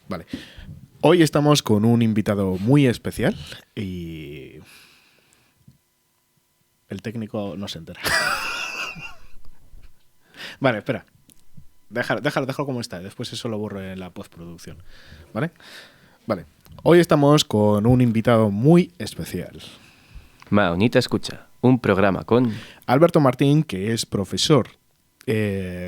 Vale. Hoy estamos con un invitado muy especial y el técnico no se entera. Vale, espera. Déjalo como está. Después eso lo borro en la postproducción. ¿Vale? Vale. Hoy estamos con un invitado muy especial. Maonita Escucha, un programa con Alberto Martín, que es profesor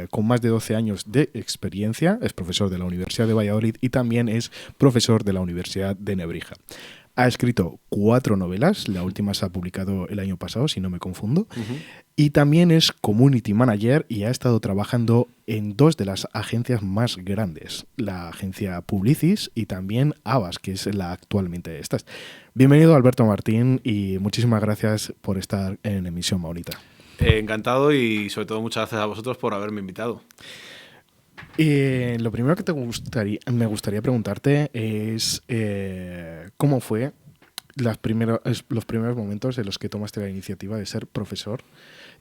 con más de 12 años de experiencia, es profesor de la Universidad de Valladolid y también es profesor de la Universidad de Nebrija. Ha escrito 4 novelas, la última se ha publicado el año pasado, si no me confundo, y también es community manager y ha estado trabajando en 2 de las agencias más grandes, la agencia Publicis y también Havas, que es la actualmente esta. Bienvenido, Alberto Martín, y muchísimas gracias por estar en Emisión Maonita. Encantado y sobre todo muchas gracias a vosotros por haberme invitado. Lo primero que me gustaría preguntarte es cómo fue los primeros momentos en los que tomaste la iniciativa de ser profesor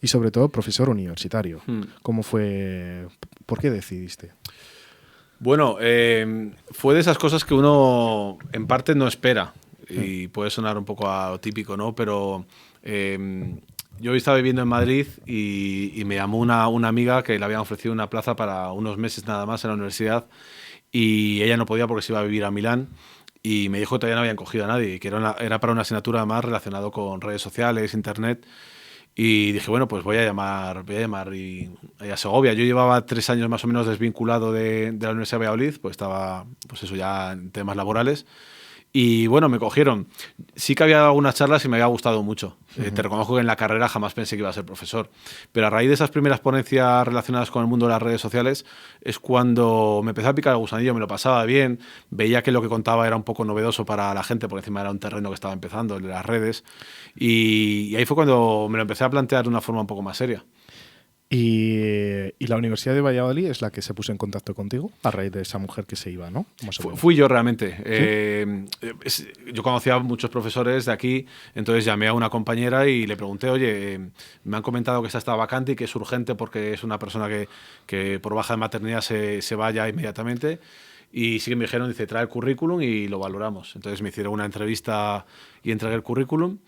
y sobre todo profesor universitario. ¿Cómo fue? ¿Por qué decidiste? Bueno, fue de esas cosas que uno en parte no espera y puede sonar un poco a lo típico, ¿no? Pero yo estaba viviendo en Madrid y me llamó una amiga que le habían ofrecido una plaza para unos meses nada más en la universidad y ella no podía porque se iba a vivir a Milán y me dijo que todavía no habían cogido a nadie y que era para una asignatura más relacionado con redes sociales, internet. Y dije, bueno, pues voy a llamar a Segovia. Yo llevaba 3 años más o menos desvinculado de la Universidad de Valladolid, pues estaba, pues eso, ya en temas laborales. Y bueno, me cogieron. Sí que había algunas charlas y me había gustado mucho. Te reconozco que en la carrera jamás pensé que iba a ser profesor. Pero a raíz de esas primeras ponencias relacionadas con el mundo de las redes sociales es cuando me empezó a picar el gusanillo, me lo pasaba bien, veía que lo que contaba era un poco novedoso para la gente, porque encima era un terreno que estaba empezando, el de las redes. Y ahí fue cuando me lo empecé a plantear de una forma un poco más seria. Y la Universidad de Valladolid es la que se puso en contacto contigo a raíz de esa mujer que se iba, ¿no? Fui yo realmente. Yo conocía a muchos profesores de aquí, entonces llamé a una compañera y le pregunté, oye, me han comentado que esta está vacante y que es urgente porque es una persona que por baja de maternidad se vaya inmediatamente. Y sí que me dijeron, dice, trae el currículum y lo valoramos. Entonces me hicieron una entrevista y entregué el currículum.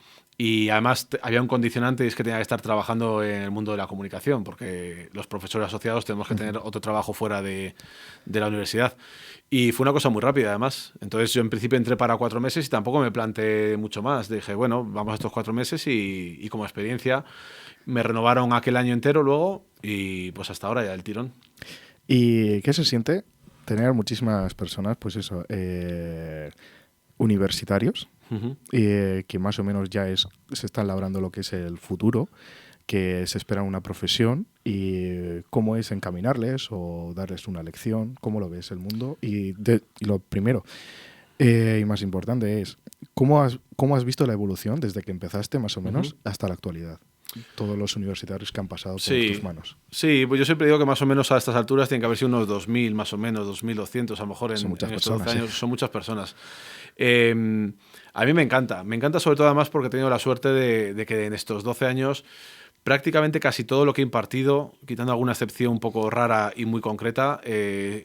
Y además había un condicionante y es que tenía que estar trabajando en el mundo de la comunicación, porque los profesores asociados tenemos que tener otro trabajo fuera de la universidad. Y fue una cosa muy rápida, además. Entonces yo en principio entré para 4 meses y tampoco me planteé mucho más. Dije, bueno, vamos a estos 4 meses y como experiencia me renovaron aquel año entero luego y pues hasta ahora ya el tirón. ¿Y qué se siente tener muchísimas personas, pues eso, universitarios, que más o menos ya se están labrando lo que es el futuro, que se espera una profesión y cómo es encaminarles o darles una lección, cómo lo ves el mundo? Y lo primero y más importante es, ¿cómo has visto la evolución desde que empezaste más o menos hasta la actualidad? Todos los universitarios que han pasado por tus manos. Sí, pues yo siempre digo que más o menos a estas alturas tienen que haber sido unos 2.000, más o menos, 2.200 a lo mejor en estos 12 años. Son muchas personas. A mí me encanta sobre todo además porque he tenido la suerte de que en estos 12 años prácticamente casi todo lo que he impartido, quitando alguna excepción un poco rara y muy concreta,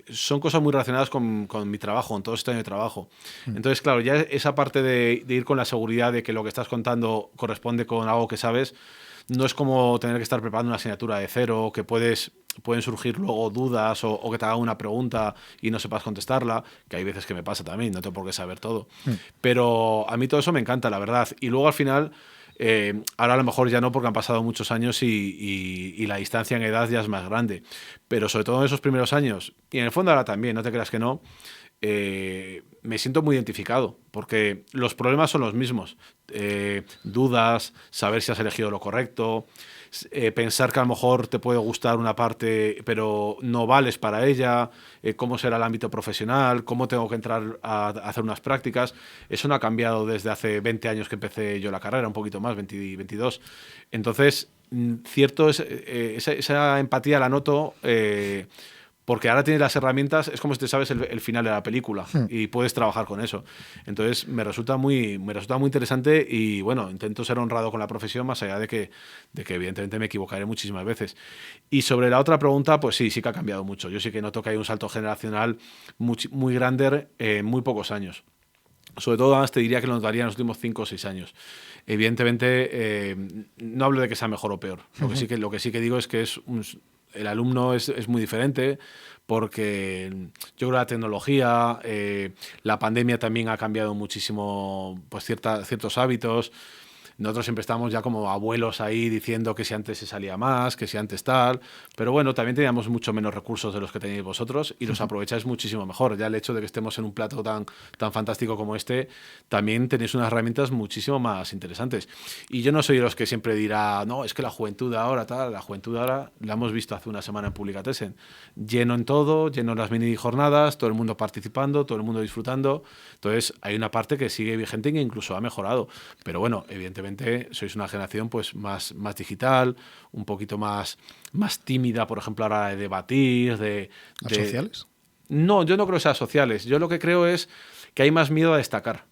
son cosas muy relacionadas con mi trabajo, con todo este año de trabajo. Entonces, claro, ya esa parte de ir con la seguridad de que lo que estás contando corresponde con algo que sabes, no es como tener que estar preparando una asignatura de cero, que pueden surgir luego dudas o que te hagan una pregunta y no sepas contestarla, que hay veces que me pasa también, no tengo por qué saber todo. Pero a mí todo eso me encanta, la verdad. Y luego al final, ahora a lo mejor ya no porque han pasado muchos años y la distancia en edad ya es más grande. Pero sobre todo en esos primeros años, y en el fondo ahora también, no te creas que no, me siento muy identificado porque los problemas son los mismos. Dudas, saber si has elegido lo correcto, pensar que a lo mejor te puede gustar una parte pero no vales para ella, cómo será el ámbito profesional, cómo tengo que entrar a hacer unas prácticas. Eso no ha cambiado desde hace 20 años que empecé yo la carrera, un poquito más, 20, 22. Entonces, esa empatía la noto Porque ahora tienes las herramientas, es como si te sabes el final de la película y puedes trabajar con eso. Entonces me resulta muy interesante y bueno, intento ser honrado con la profesión más allá de que evidentemente me equivocaré muchísimas veces. Y sobre la otra pregunta, pues sí que ha cambiado mucho. Yo sí que noto que hay un salto generacional muy grande en muy pocos años. Sobre todo, además, te diría que lo notaría en los últimos 5 o 6 años. Evidentemente, no hablo de que sea mejor o peor. Lo que sí que digo es que el alumno es muy diferente porque yo creo que la tecnología, la pandemia también ha cambiado muchísimo pues, ciertos hábitos. Nosotros siempre estamos ya como abuelos ahí diciendo que si antes se salía más, que si antes tal, pero bueno, también teníamos mucho menos recursos de los que tenéis vosotros y los aprovecháis muchísimo mejor. Ya el hecho de que estemos en un plato tan fantástico como este, también tenéis unas herramientas muchísimo más interesantes. Y yo no soy de los que siempre dirá, no, es que la juventud ahora, la juventud ahora, la hemos visto hace una semana en Publicatessen, lleno en todo, lleno en las mini jornadas, todo el mundo participando, todo el mundo disfrutando. Entonces hay una parte que sigue vigente e incluso ha mejorado. Pero bueno, evidentemente sois una generación pues más digital, un poquito más tímida, por ejemplo, a la hora de debatir. ¿Sociales? No, yo no creo que sea sociales. Yo lo que creo es que hay más miedo a destacar.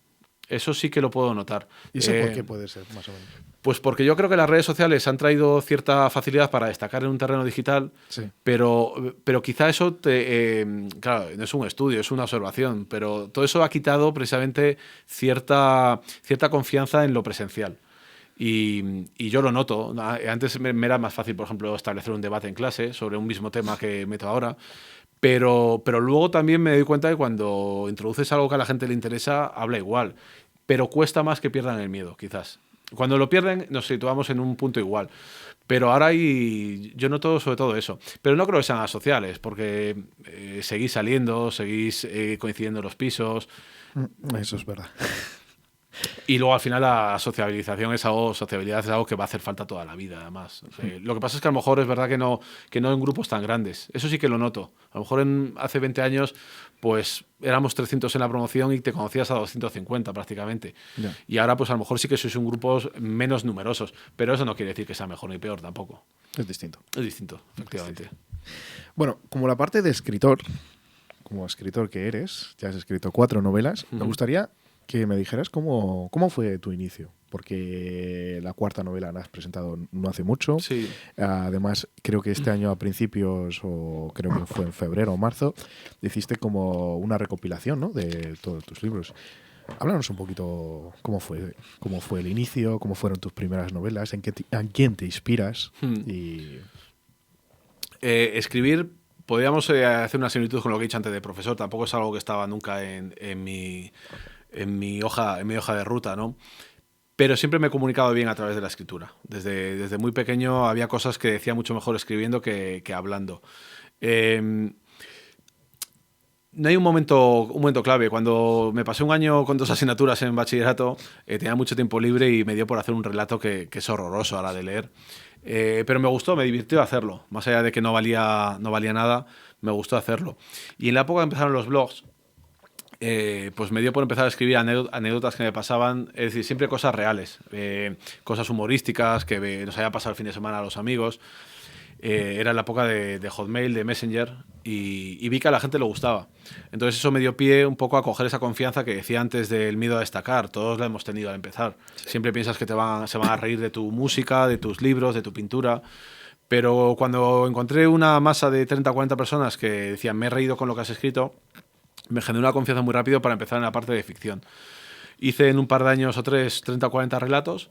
Eso sí que lo puedo notar. ¿Y eso por qué puede ser, más o menos? Pues porque yo creo que las redes sociales han traído cierta facilidad para destacar en un terreno digital, sí. pero quizá eso, claro, no es un estudio, es una observación, pero todo eso ha quitado precisamente cierta confianza en lo presencial. Y yo lo noto. Antes me era más fácil, por ejemplo, establecer un debate en clase sobre un mismo tema que meto ahora. Pero luego también me doy cuenta que cuando introduces algo que a la gente le interesa, habla igual. Pero cuesta más que pierdan el miedo, quizás. Cuando lo pierden, nos situamos en un punto igual. Pero ahora yo noto sobre todo eso. Pero no creo que sean asociales, porque seguís saliendo, seguís coincidiendo en los pisos. Eso es verdad. Y luego al final la sociabilidad es algo que va a hacer falta toda la vida, además. Lo que pasa es que a lo mejor es verdad que no en grupos tan grandes. Eso sí que lo noto. A lo mejor hace 20 años pues éramos 300 en la promoción y te conocías a 250 prácticamente. Yeah. Y ahora pues a lo mejor sí que sois un grupos menos numerosos. Pero eso no quiere decir que sea mejor ni peor tampoco. Es distinto. Es distinto, efectivamente. Bueno, como la parte de escritor, como escritor que eres, ya has escrito 4 novelas, me gustaría que me dijeras cómo fue tu inicio, porque la 4ª novela la has presentado no hace mucho. Sí. Además, creo que este año a principios, o creo que fue en febrero o marzo, hiciste como una recopilación, ¿no?, de todos tus libros. Háblanos un poquito cómo fue el inicio, cómo fueron tus primeras novelas, en quién te inspiras. Escribir, podríamos hacer una similitud con lo que he dicho antes de profesor. Tampoco es algo que estaba nunca en mi hoja de ruta, ¿no? Pero siempre me he comunicado bien a través de la escritura. Desde muy pequeño había cosas que decía mucho mejor escribiendo que hablando. No hay un momento clave. Cuando me pasé un año con 2 asignaturas en bachillerato, tenía mucho tiempo libre y me dio por hacer un relato que es horroroso a la de leer. Pero me gustó, me divirtió hacerlo. Más allá de que no valía nada, me gustó hacerlo. Y en la época empezaron los blogs. Pues me dio por empezar a escribir anécdotas que me pasaban, es decir, siempre cosas reales, cosas humorísticas que nos había pasado el fin de semana a los amigos. Era la época de Hotmail, de Messenger, y vi que a la gente le gustaba. Entonces eso me dio pie un poco a coger esa confianza que decía antes del miedo a destacar. Todos la hemos tenido al empezar. Sí. Siempre piensas que se van a reír de tu música, de tus libros, de tu pintura. Pero cuando encontré una masa de 30 o 40 personas que decían, me he reído con lo que has escrito, me generó una confianza muy rápido para empezar en la parte de ficción. Hice en un par de años o 30 o 40 relatos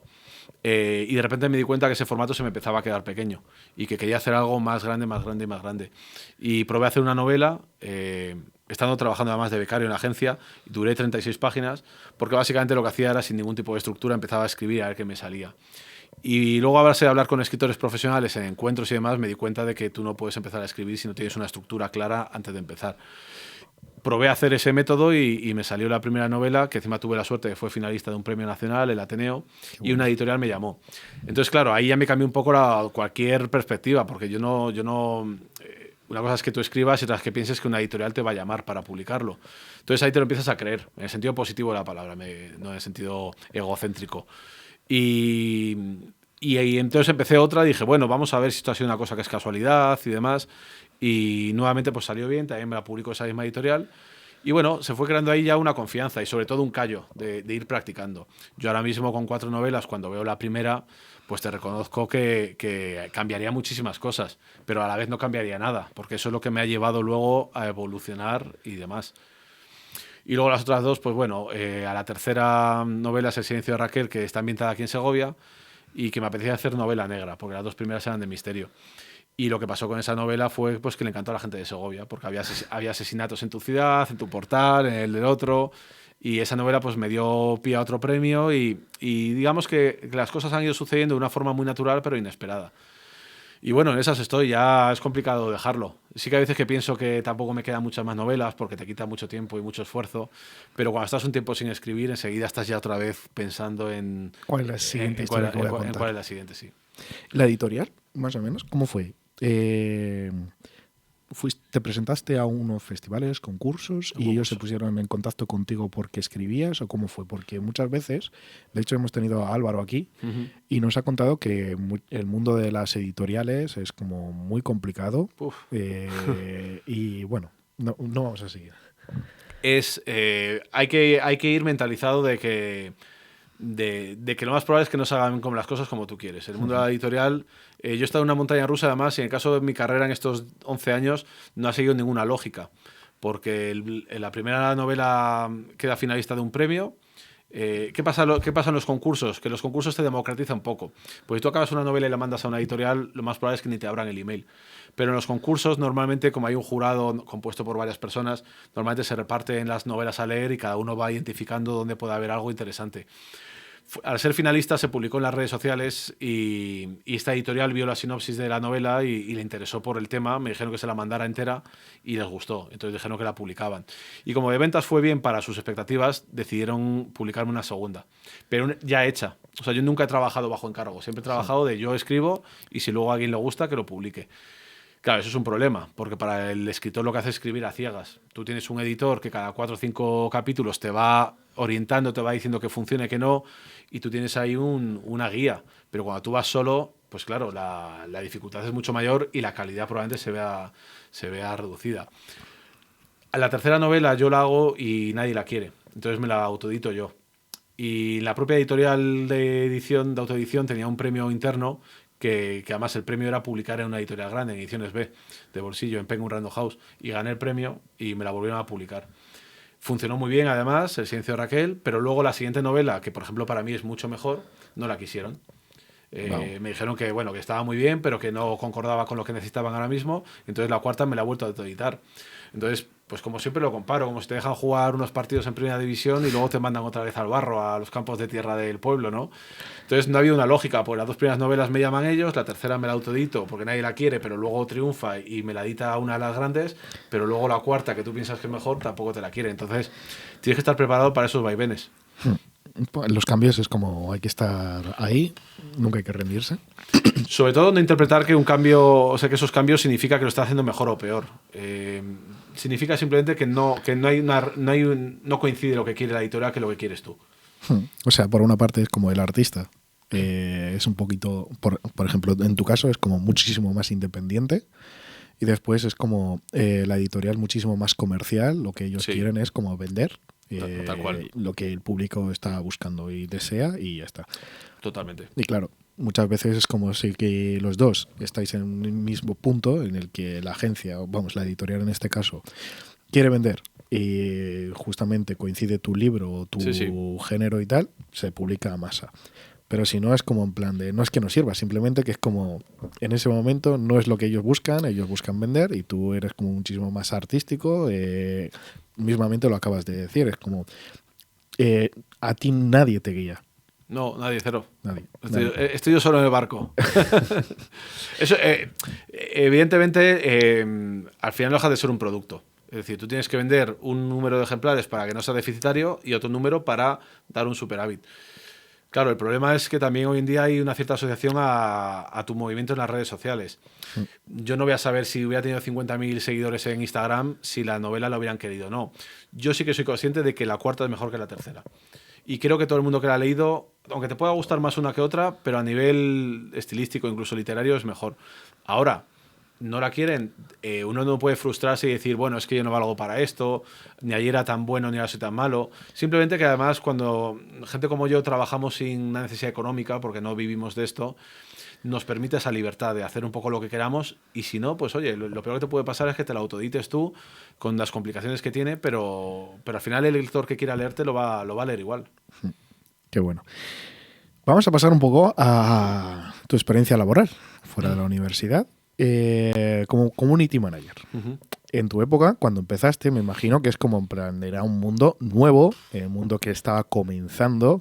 y de repente me di cuenta que ese formato se me empezaba a quedar pequeño y que quería hacer algo más grande. Y probé a hacer una novela, estando trabajando además de becario en la agencia, y duré 36 páginas, porque básicamente lo que hacía era, sin ningún tipo de estructura, empezaba a escribir a ver qué me salía. Y luego a base de hablar con escritores profesionales en encuentros y demás, me di cuenta de que tú no puedes empezar a escribir si no tienes una estructura clara antes de empezar. Probé a hacer ese método y me salió la primera novela, que encima tuve la suerte de que fue finalista de un premio nacional, el Ateneo, y una editorial me llamó. Entonces, claro, ahí ya me cambió un poco cualquier perspectiva, porque yo no una cosa es que tú escribas y otra es que pienses que una editorial te va a llamar para publicarlo. Entonces ahí te lo empiezas a creer, en el sentido positivo de la palabra, no en el sentido egocéntrico. Y entonces empecé otra, dije, bueno, vamos a ver si esto ha sido una cosa que es casualidad y demás. y nuevamente pues salió bien, también me la publicó esa misma editorial. Y bueno, se fue creando ahí ya una confianza y sobre todo un callo de ir practicando. Yo ahora mismo con 4 novelas, cuando veo la primera, pues te reconozco que cambiaría muchísimas cosas, pero a la vez no cambiaría nada, porque eso es lo que me ha llevado luego a evolucionar y demás. Y luego las otras dos, pues bueno, a la tercera novela es El silencio de Raquel, que está ambientada aquí en Segovia y que me apetecía hacer novela negra, porque las 2 primeras eran de misterio. Y lo que pasó con esa novela fue pues, que le encantó a la gente de Segovia, porque había asesinatos en tu ciudad, en tu portal, en el del otro. Y esa novela pues, me dio pie a otro premio y digamos que las cosas han ido sucediendo de una forma muy natural, pero inesperada. Y bueno, en esas estoy, ya es complicado dejarlo. Sí que a veces que pienso que tampoco me quedan muchas más novelas porque te quita mucho tiempo y mucho esfuerzo, pero cuando estás un tiempo sin escribir, enseguida estás ya otra vez pensando en ¿Cuál es la siguiente historia que voy a contar? ¿Cuál es la siguiente, sí. La editorial, más o menos, ¿cómo fue? ¿Te presentaste a unos festivales, concursos, y ellos se pusieron en contacto contigo porque escribías o cómo fue? Porque muchas veces, de hecho hemos tenido a Álvaro aquí y nos ha contado que el mundo de las editoriales es como muy complicado y bueno, no vamos a seguir. Hay que ir mentalizado de que lo más probable es que no se hagan como las cosas como tú quieres. El mundo de la editorial, yo he estado en una montaña rusa además y en el caso de mi carrera en estos 11 años no ha seguido ninguna lógica, porque la primera novela queda finalista de un premio. ¿Qué pasa en los concursos? Que los concursos te democratizan un poco. Pues si tú acabas una novela y la mandas a una editorial, lo más probable es que ni te abran el email. Pero en los concursos, normalmente, como hay un jurado compuesto por varias personas, normalmente se reparten las novelas a leer y cada uno va identificando dónde puede haber algo interesante. Al ser finalista se publicó en las redes sociales y esta editorial vio la sinopsis de la novela y le interesó por el tema, me dijeron que se la mandara entera y les gustó, entonces dijeron que la publicaban. Y como de ventas fue bien para sus expectativas, decidieron publicarme una segunda, pero ya hecha. O sea, yo nunca he trabajado bajo encargo, siempre he trabajado de yo escribo y si luego a alguien le gusta, que lo publique. Claro, eso es un problema, porque para el escritor lo que hace es escribir a ciegas. Tú tienes un editor que cada 4 o 5 capítulos te va orientando, te va diciendo que funcione, que no, y tú tienes ahí una guía. Pero cuando tú vas solo, pues claro, la dificultad es mucho mayor y la calidad probablemente se vea reducida. A la tercera novela yo la hago y nadie la quiere, entonces me la autoedito yo. Y la propia editorial de autoedición tenía un premio interno que además el premio era publicar en una editorial grande, en Ediciones B, de bolsillo, en Penguin Random House, y gané el premio y me la volvieron a publicar. Funcionó muy bien, además, El silencio de Raquel, pero luego la siguiente novela, que por ejemplo para mí es mucho mejor, no la quisieron. Me dijeron que, bueno, que estaba muy bien, pero que no concordaba con lo que necesitaban ahora mismo, entonces la cuarta me la he vuelto a autoeditar. Entonces, pues como siempre lo comparo, como si te dejan jugar unos partidos en primera división y luego te mandan otra vez al barro, a los campos de tierra del pueblo, ¿no? Entonces no ha habido una lógica, pues las 2 primeras novelas me llaman ellos, la tercera me la autoedito porque nadie la quiere, pero luego triunfa y me la edita una de las grandes, pero luego la cuarta, que tú piensas que es mejor, tampoco te la quiere. Entonces tienes que estar preparado para esos vaivenes. Los cambios es como hay que estar ahí, nunca hay que rendirse. Sobre todo no interpretar que un cambio, o sea, que esos cambios significa que lo está haciendo mejor o peor. Significa simplemente que no coincide lo que quiere la editorial que lo que quieres tú. O sea, por una parte es como el artista. Es un poquito, por ejemplo, en tu caso es como muchísimo más independiente. Y después es como la editorial muchísimo más comercial. Lo que ellos quieren es como vender. Tal cual. Lo que el público está buscando y desea y ya está. Totalmente. Y claro, muchas veces es como si que los dos estáis en el mismo punto en el que la agencia, vamos, la editorial en este caso, quiere vender y justamente coincide tu libro o tu género y tal, se publica a masa. Pero si no, es como en plan de, no es que no sirva, simplemente que es como, en ese momento no es lo que ellos buscan vender y tú eres como muchísimo más artístico, mismamente lo acabas de decir, es como, a ti nadie te guía. No, nadie, cero. Nadie. Estoy yo solo en el barco. Eso, evidentemente, al final no deja de ser un producto. Es decir, tú tienes que vender un número de ejemplares para que no sea deficitario y otro número para dar un superávit. Claro, el problema es que también hoy en día hay una cierta asociación a tu movimiento en las redes sociales. Yo no voy a saber si hubiera tenido 50.000 seguidores en Instagram si la novela la hubieran querido o no. Yo sí que soy consciente de que la cuarta es mejor que la tercera. Y creo que todo el mundo que la ha leído, aunque te pueda gustar más una que otra, pero a nivel estilístico, incluso literario, es mejor. Ahora, no la quieren, uno no puede frustrarse y decir, bueno, es que yo no valgo para esto, ni ayer era tan bueno ni ahora soy tan malo. Simplemente que además cuando gente como yo trabajamos sin una necesidad económica, porque no vivimos de esto, nos permite esa libertad de hacer un poco lo que queramos, y si no, pues oye, lo peor que te puede pasar es que te lo autoedites tú con las complicaciones que tiene, pero al final el lector que quiera leerte lo va a leer igual. Qué bueno. Vamos a pasar un poco a tu experiencia laboral fuera de la universidad como community manager. En tu época, cuando empezaste, me imagino que es como emprender a un mundo nuevo, un mundo que estaba comenzando.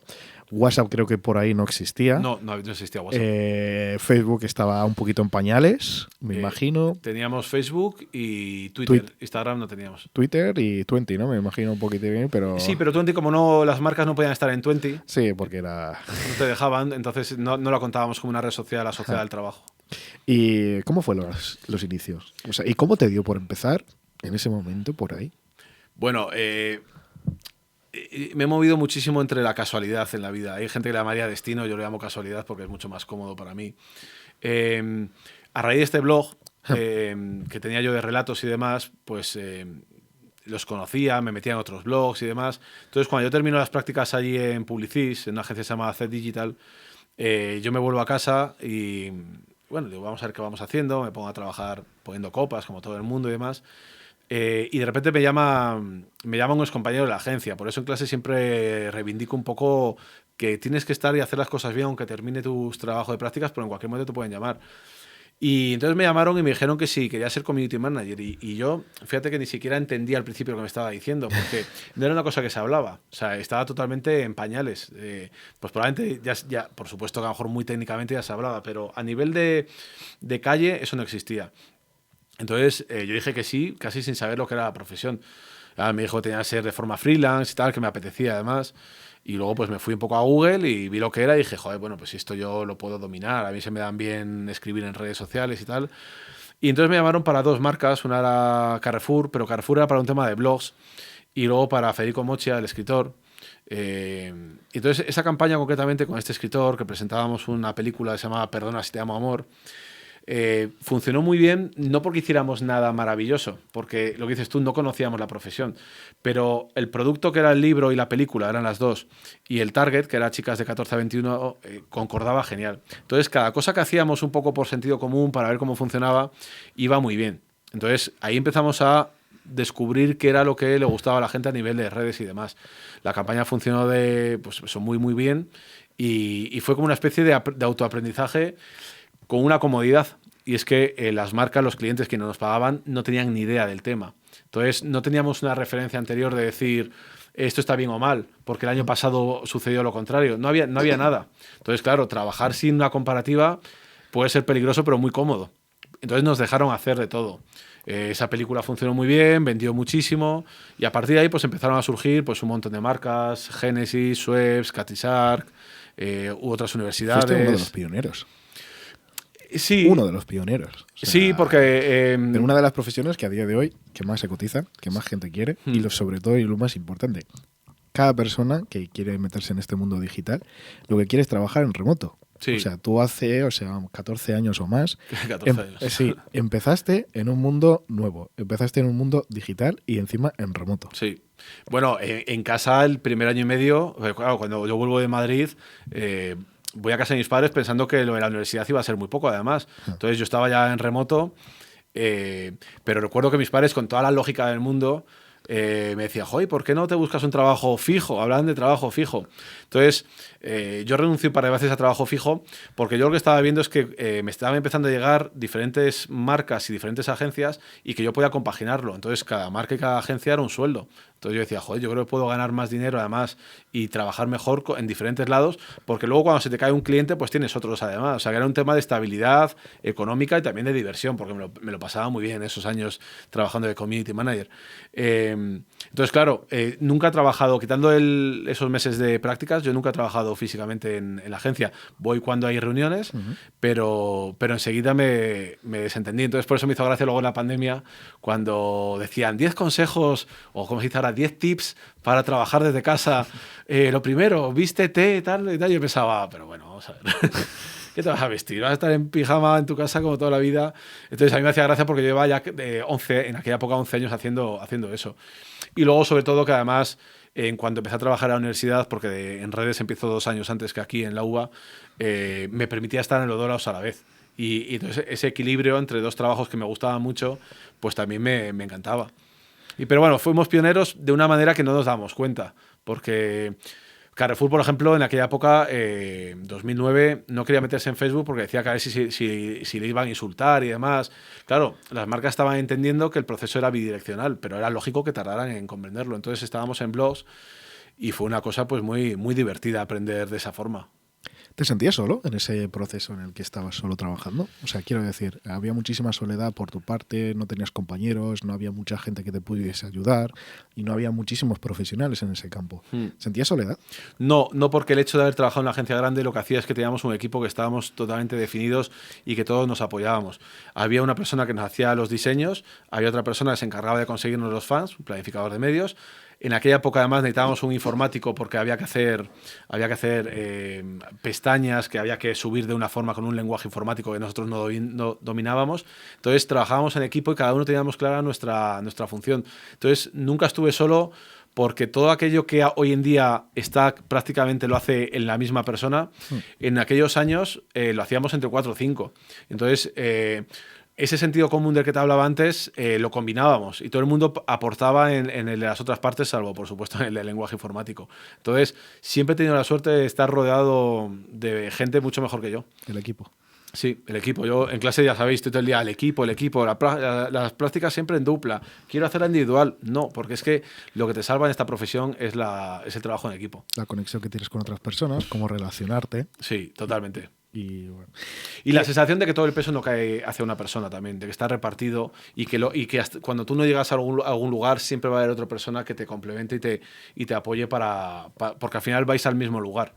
WhatsApp creo que por ahí no existía. No existía WhatsApp. Facebook estaba un poquito en pañales, me imagino. Teníamos Facebook y Twitter. Instagram no teníamos. Twitter y Twenty, ¿no? Me imagino un poquito bien, pero... Sí, pero Twenty, como no, las marcas no podían estar en Twenty. Sí, porque era... No te dejaban, entonces no la contábamos como una red social asociada al trabajo. ¿Y cómo fueron los inicios? O sea, ¿y cómo te dio por empezar en ese momento por ahí? Bueno, me he movido muchísimo entre la casualidad en la vida. Hay gente que le llamaría destino, yo le llamo casualidad porque es mucho más cómodo para mí. A raíz de este blog que tenía yo de relatos y demás, pues los conocía, me metía en otros blogs y demás. Entonces, cuando yo termino las prácticas allí en Publicis, en una agencia que se llama Z Digital, yo me vuelvo a casa y, bueno, digo, vamos a ver qué vamos haciendo. Me pongo a trabajar poniendo copas, como todo el mundo y demás. Y de repente me llaman unos compañeros de la agencia. Por eso en clase siempre reivindico un poco que tienes que estar y hacer las cosas bien aunque termine tus trabajos de prácticas, pero en cualquier momento te pueden llamar. Y entonces me llamaron y me dijeron que sí, quería ser community manager. Y yo, fíjate que ni siquiera entendía al principio lo que me estaba diciendo, porque no era una cosa que se hablaba. O sea, estaba totalmente en pañales. Pues probablemente ya, por supuesto que a lo mejor muy técnicamente ya se hablaba, pero a nivel de calle eso no existía. Entonces yo dije que sí, casi sin saber lo que era la profesión. Me dijo que tenía que ser de forma freelance y tal, que me apetecía además. Y luego pues me fui un poco a Google y vi lo que era y dije, joder, bueno, pues esto yo lo puedo dominar. A mí se me dan bien escribir en redes sociales y tal. Y entonces me llamaron para dos marcas. Una era Carrefour, pero Carrefour era para un tema de blogs. Y luego para Federico Mochia, el escritor. Entonces esa campaña concretamente con este escritor, que presentábamos una película que se llamaba Perdona si te amo amor, funcionó muy bien, no porque hiciéramos nada maravilloso, porque lo que dices tú, no conocíamos la profesión, pero el producto que era el libro y la película, eran las dos, y el target, que era chicas de 14 a 21, concordaba genial. Entonces cada cosa que hacíamos un poco por sentido común para ver cómo funcionaba, iba muy bien. Entonces ahí empezamos a descubrir qué era lo que le gustaba a la gente a nivel de redes y demás. La campaña funcionó muy muy bien y fue como una especie de autoaprendizaje con una comodidad, y es que las marcas, los clientes que nos pagaban, no tenían ni idea del tema. Entonces, no teníamos una referencia anterior de decir esto está bien o mal, porque el año pasado sucedió lo contrario. No había nada. Entonces, claro, trabajar sin una comparativa puede ser peligroso, pero muy cómodo. Entonces, nos dejaron hacer de todo. Esa película funcionó muy bien, vendió muchísimo, y a partir de ahí pues empezaron a surgir pues un montón de marcas, Genesis, Schweppes, Catisarc, u otras universidades. Fuiste uno de los pioneros. Sí. Uno de los pioneros. O sea, sí, porque... en una de las profesiones que a día de hoy que más se cotizan, que más gente quiere, y sobre todo, y lo más importante, cada persona que quiere meterse en este mundo digital, lo que quiere es trabajar en remoto. Sí. O sea, tú hace 14 años o más, 14 años. Sí, empezaste en un mundo nuevo, empezaste en un mundo digital y encima en remoto. Sí. Bueno, en casa el primer año y medio, claro, cuando yo vuelvo de Madrid... voy a casa de mis padres pensando que lo de la universidad iba a ser muy poco, además. Entonces yo estaba ya en remoto, pero recuerdo que mis padres, con toda la lógica del mundo, me decían, joder, ¿por qué no te buscas un trabajo fijo? Hablan de trabajo fijo. Entonces, yo renuncié un par de veces a trabajo fijo porque yo lo que estaba viendo es que me estaban empezando a llegar diferentes marcas y diferentes agencias y que yo podía compaginarlo. Entonces, cada marca y cada agencia era un sueldo. Entonces yo decía, joder, yo creo que puedo ganar más dinero además y trabajar mejor en diferentes lados, porque luego cuando se te cae un cliente, pues tienes otros además. O sea, que era un tema de estabilidad económica y también de diversión, porque me lo pasaba muy bien esos años trabajando de community manager. Entonces, claro, nunca he trabajado, quitando esos meses de prácticas, yo nunca he trabajado físicamente en la agencia. Voy cuando hay reuniones, pero enseguida me desentendí. Entonces, por eso me hizo gracia luego en la pandemia, cuando decían 10 consejos, o como se dice ahora, 10 tips para trabajar desde casa. Lo primero, vístete, tal y tal. Yo pensaba, pero bueno, vamos a ver. ¿qué te vas a vestir? ¿Vas a estar en pijama en tu casa como toda la vida? Entonces a mí me hacía gracia porque yo llevaba ya en aquella época 11 años haciendo eso. Y luego, sobre todo, que además, en cuanto empecé a trabajar en la universidad, porque en redes empiezo 2 años antes que aquí en la UBA, me permitía estar en los 2 lados a la vez. Y entonces ese equilibrio entre 2 trabajos que me gustaban mucho, pues también me encantaba. Pero bueno, fuimos pioneros de una manera que no nos dábamos cuenta, porque Carrefour, por ejemplo, en aquella época, 2009, no quería meterse en Facebook porque decía que a ver si le iban a insultar y demás. Claro, las marcas estaban entendiendo que el proceso era bidireccional, pero era lógico que tardaran en comprenderlo. Entonces estábamos en blogs y fue una cosa pues muy, muy divertida aprender de esa forma. ¿Te sentías solo en ese proceso en el que estabas solo trabajando? O sea, quiero decir, había muchísima soledad por tu parte, no tenías compañeros, no había mucha gente que te pudiese ayudar y no había muchísimos profesionales en ese campo. ¿Sentías soledad? No, porque el hecho de haber trabajado en una agencia grande lo que hacía es que teníamos un equipo que estábamos totalmente definidos y que todos nos apoyábamos. Había una persona que nos hacía los diseños, había otra persona que se encargaba de conseguirnos los fans, un planificador de medios. En aquella época además necesitábamos un informático porque había que hacer pestañas que había que subir de una forma con un lenguaje informático que nosotros no dominábamos. Entonces trabajábamos en equipo y cada uno teníamos clara nuestra función. Entonces nunca estuve solo porque todo aquello que hoy en día prácticamente lo hace en la misma persona, en aquellos años lo hacíamos entre 4 o 5. Entonces ese sentido común del que te hablaba antes lo combinábamos y todo el mundo aportaba en el de las otras partes, salvo por supuesto en el del lenguaje informático. Entonces siempre he tenido la suerte de estar rodeado de gente mucho mejor que yo. El equipo. Sí, el equipo. Yo en clase, ya sabéis, estoy todo el día el equipo. Las prácticas siempre en dupla. ¿Quiero hacerla individual? No, porque es que lo que te salva en esta profesión es el trabajo en equipo. La conexión que tienes con otras personas, cómo relacionarte. Sí, totalmente. Y, bueno. Y la sensación de que todo el peso no cae hacia una persona también, de que está repartido y que cuando tú no llegas a algún lugar siempre va a haber otra persona que te complemente y te apoye porque al final vais al mismo lugar.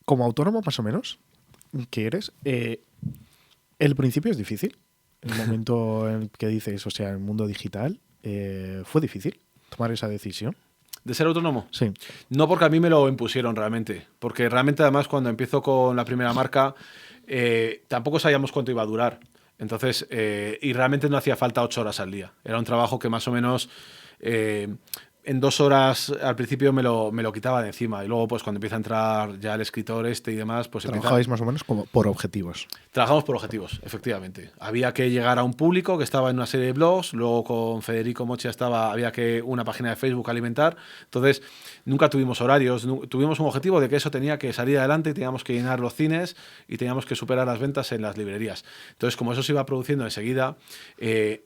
Como autónomo, más o menos, que eres, el principio es difícil. El momento en que dices, o sea, el mundo digital, ¿fue difícil tomar esa decisión? ¿De ser autónomo? Sí. No, porque a mí me lo impusieron realmente. Porque realmente, además, cuando empiezo con la primera marca, tampoco sabíamos cuánto iba a durar. Entonces, y realmente no hacía falta 8 horas al día. Era un trabajo que más o menos en 2 horas al principio me lo quitaba de encima. Y luego, pues cuando empieza a entrar ya el escritor y demás, pues ¿Trabajabais más o menos como por objetivos? Trabajamos por objetivos, efectivamente. Había que llegar a un público que estaba en una serie de blogs, luego con Federico Mocha había que una página de Facebook alimentar. Entonces, nunca tuvimos horarios, tuvimos un objetivo de que eso tenía que salir adelante y teníamos que llenar los cines y teníamos que superar las ventas en las librerías. Entonces, como eso se iba produciendo enseguida,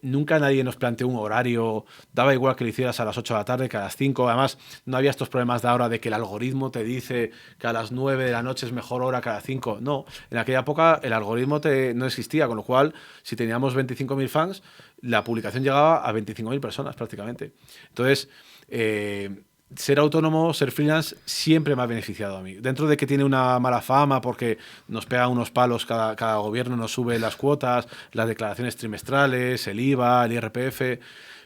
nunca nadie nos planteó un horario, daba igual que lo hicieras a las 8 de la tarde que a las 5. Además, no había estos problemas de ahora de que el algoritmo te dice que a las 9 de la noche es mejor hora que a las 5. No, en aquella época el algoritmo no existía, con lo cual, si teníamos 25.000 fans, la publicación llegaba a 25.000 personas prácticamente. Entonces, ser autónomo, ser freelance, siempre me ha beneficiado a mí. Dentro de que tiene una mala fama porque nos pega unos palos, cada gobierno nos sube las cuotas, las declaraciones trimestrales, el IVA, el IRPF,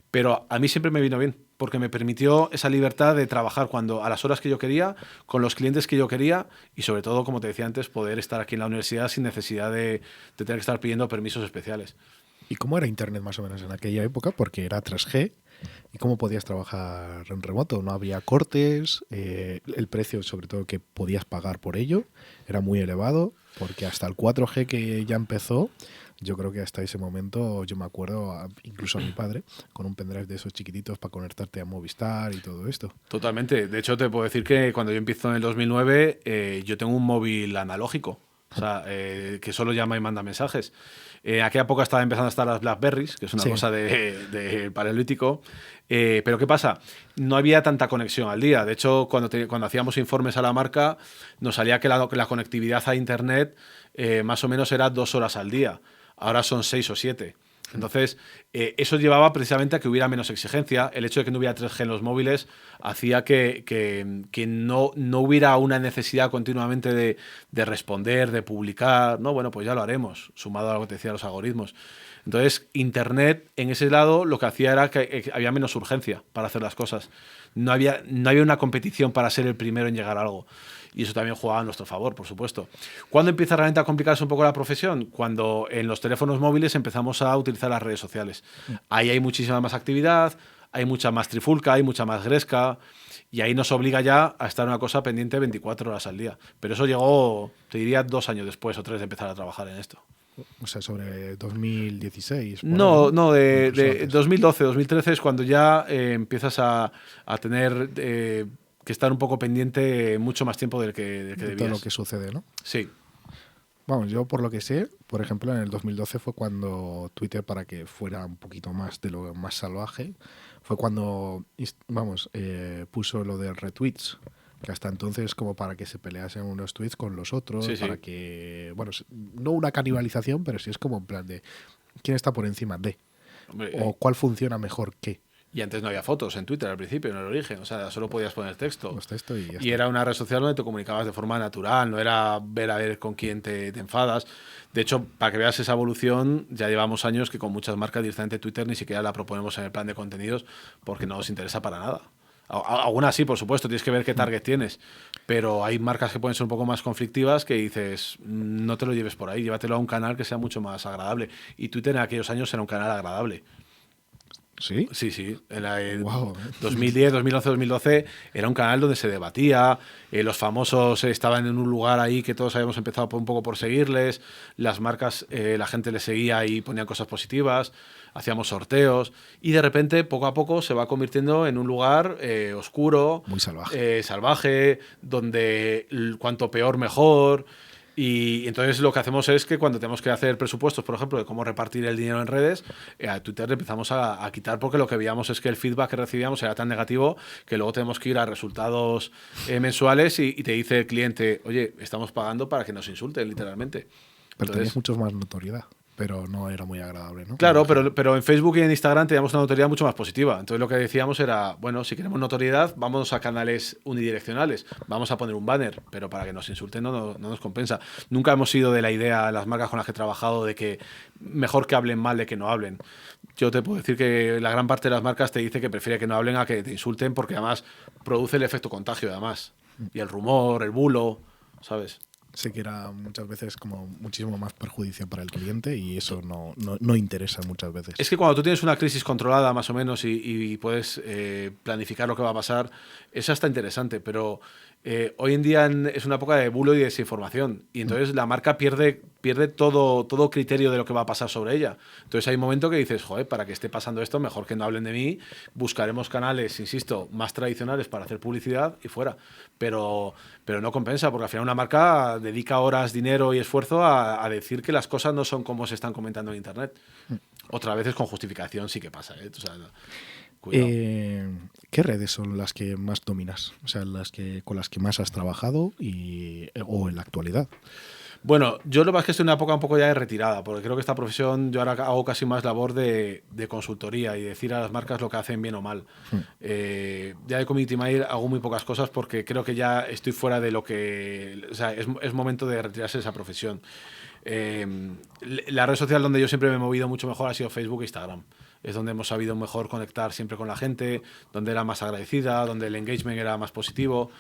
pero a mí siempre me vino bien, porque me permitió esa libertad de trabajar a las horas que yo quería, con los clientes que yo quería y sobre todo, como te decía antes, poder estar aquí en la universidad sin necesidad de tener que estar pidiendo permisos especiales. ¿Y cómo era Internet más o menos en aquella época? Porque era 3G. ¿Y cómo podías trabajar en remoto? ¿No había cortes? El precio, sobre todo, que podías pagar por ello era muy elevado, porque hasta el 4G que ya empezó, yo creo que hasta ese momento, yo me acuerdo, incluso a mi padre, con un pendrive de esos chiquititos para conectarte a Movistar y todo esto. Totalmente. De hecho, te puedo decir que cuando yo empiezo en el 2009, yo tengo un móvil analógico, o sea, que solo llama y manda mensajes. En aquella época estaba empezando a estar las Blackberries, que es una cosa de paleolítico. Pero ¿qué pasa? No había tanta conexión al día. De hecho, cuando hacíamos informes a la marca, nos salía que la conectividad a Internet más o menos era 2 horas al día. Ahora son 6 o 7. Entonces, eso llevaba precisamente a que hubiera menos exigencia. El hecho de que no hubiera 3G en los móviles hacía que no hubiera una necesidad continuamente de responder, de publicar. No, bueno, pues ya lo haremos, sumado a lo que te decía los algoritmos. Entonces, Internet, en ese lado, lo que hacía era que había menos urgencia para hacer las cosas. No había una competición para ser el primero en llegar a algo. Y eso también jugaba a nuestro favor, por supuesto. ¿Cuándo empieza realmente a complicarse un poco la profesión? Cuando en los teléfonos móviles empezamos a utilizar las redes sociales. Ahí hay muchísima más actividad, hay mucha más trifulca, hay mucha más gresca, y ahí nos obliga ya a estar una cosa pendiente 24 horas al día. Pero eso llegó, te diría, 2 años después o 3 de empezar a trabajar en esto. O sea, sobre 2016. No, de 2012, 2013 es cuando ya empiezas a tener que estar un poco pendiente mucho más tiempo del que debías. Todo lo que sucede, ¿no? Sí. Vamos, yo por lo que sé, por ejemplo, en el 2012 fue cuando Twitter, para que fuera un poquito más de lo más salvaje, fue cuando, vamos, puso lo de retweets, que hasta entonces como para que se peleasen unos tweets con los otros, Sí, sí. para que, bueno, no una canibalización, pero sí es como en plan de quién está por encima de, Hombre, o cuál funciona mejor que. y antes no había fotos en Twitter al principio, en el origen. O sea, solo podías poner texto. Los textos y ya Y está. era una red social donde te comunicabas de forma natural, no era ver a ver con quién te enfadas. De hecho, para que veas esa evolución, ya llevamos años que con muchas marcas directamente Twitter ni siquiera la proponemos en el plan de contenidos porque no nos interesa para nada. Algunas sí, por supuesto, tienes que ver qué target tienes, pero hay marcas que pueden ser un poco más conflictivas que dices, no te lo lleves por ahí, llévatelo a un canal que sea mucho más agradable. Y Twitter en aquellos años era un canal agradable. ¿Sí? Sí. En Wow. 2010, 2011, 2012 era un canal donde se debatía, los famosos estaban en un lugar ahí que todos habíamos empezado un poco por seguirles, las marcas, la gente les seguía y ponían cosas positivas, hacíamos sorteos y de repente, poco a poco, se va convirtiendo en un lugar oscuro, Muy salvaje. salvaje, donde cuanto peor mejor. Y entonces lo que hacemos es que cuando tenemos que hacer presupuestos, por ejemplo, de cómo repartir el dinero en redes, a Twitter le empezamos a quitar porque lo que veíamos es que el feedback que recibíamos era tan negativo que luego tenemos que ir a resultados mensuales y te dice el cliente, oye, estamos pagando para que nos insulten, literalmente. Pero tenías mucho más notoriedad, pero no era muy agradable, ¿no? Claro, pero en Facebook y en Instagram teníamos una notoriedad mucho más positiva. Entonces lo que decíamos era, bueno, si queremos notoriedad, vámonos a canales unidireccionales. Vamos a poner un banner, pero para que nos insulten no nos compensa. Nunca hemos sido de la idea, las marcas con las que he trabajado, de que mejor que hablen mal de que no hablen. Yo te puedo decir que la gran parte de las marcas te dice que prefiere que no hablen a que te insulten porque además produce el efecto contagio, además. Y el rumor, el bulo, ¿sabes? Sé que era muchas veces como muchísimo más perjudicial para el cliente y eso no interesa muchas veces. Es que cuando tú tienes una crisis controlada más o menos y puedes planificar lo que va a pasar, eso está interesante, pero hoy en día es una época de bulo y desinformación y entonces la marca pierde todo criterio de lo que va a pasar sobre ella. Entonces hay un momento que dices, joder, para que esté pasando esto, mejor que no hablen de mí, buscaremos canales, insisto, más tradicionales para hacer publicidad y fuera. Pero no compensa, porque al final una marca dedica horas, dinero y esfuerzo a decir que las cosas no son como se están comentando en Internet. Otra vez es con justificación, sí que pasa, ¿eh? O sea, cuidado. ¿Qué redes son las que más dominas? O sea, con las que más has trabajado o en la actualidad. Bueno, yo lo que pasa es que estoy en una época un poco ya de retirada, porque creo que esta profesión yo ahora hago casi más labor de consultoría y decir a las marcas lo que hacen bien o mal. Ya de Community Manager hago muy pocas cosas porque creo que ya estoy fuera de lo que... O sea, es momento de retirarse de esa profesión. La red social donde yo siempre me he movido mucho mejor ha sido Facebook e Instagram. Es donde hemos sabido mejor conectar siempre con la gente, donde era más agradecida, donde el engagement era más positivo.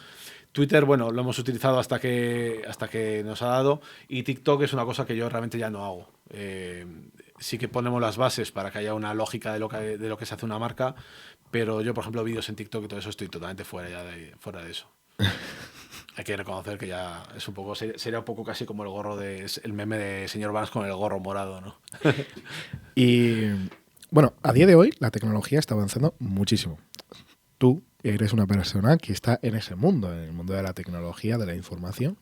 Twitter, bueno, lo hemos utilizado hasta que nos ha dado, y TikTok es una cosa que yo realmente ya no hago. Sí que ponemos las bases para que haya una lógica de lo que se hace una marca, pero yo, por ejemplo, vídeos en TikTok y todo eso estoy totalmente fuera de eso. Hay que reconocer que ya es un poco, sería un poco casi como el meme de señor Barnes con el gorro morado, ¿no? Y bueno, a día de hoy la tecnología está avanzando muchísimo. Tú eres una persona que está en ese mundo, en el mundo de la tecnología, de la información.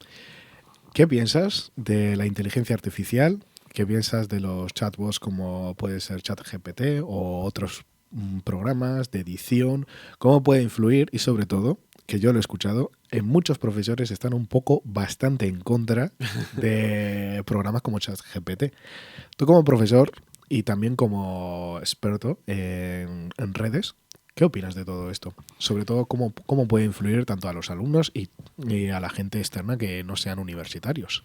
¿Qué piensas de la inteligencia artificial? ¿Qué piensas de los chatbots como puede ser ChatGPT o otros programas de edición? ¿Cómo puede influir? Y sobre todo, que yo lo he escuchado, en muchos profesores están bastante en contra de programas como ChatGPT. Tú como profesor y también como experto en redes, ¿qué opinas de todo esto? Sobre todo, ¿cómo puede influir tanto a los alumnos y a la gente externa que no sean universitarios?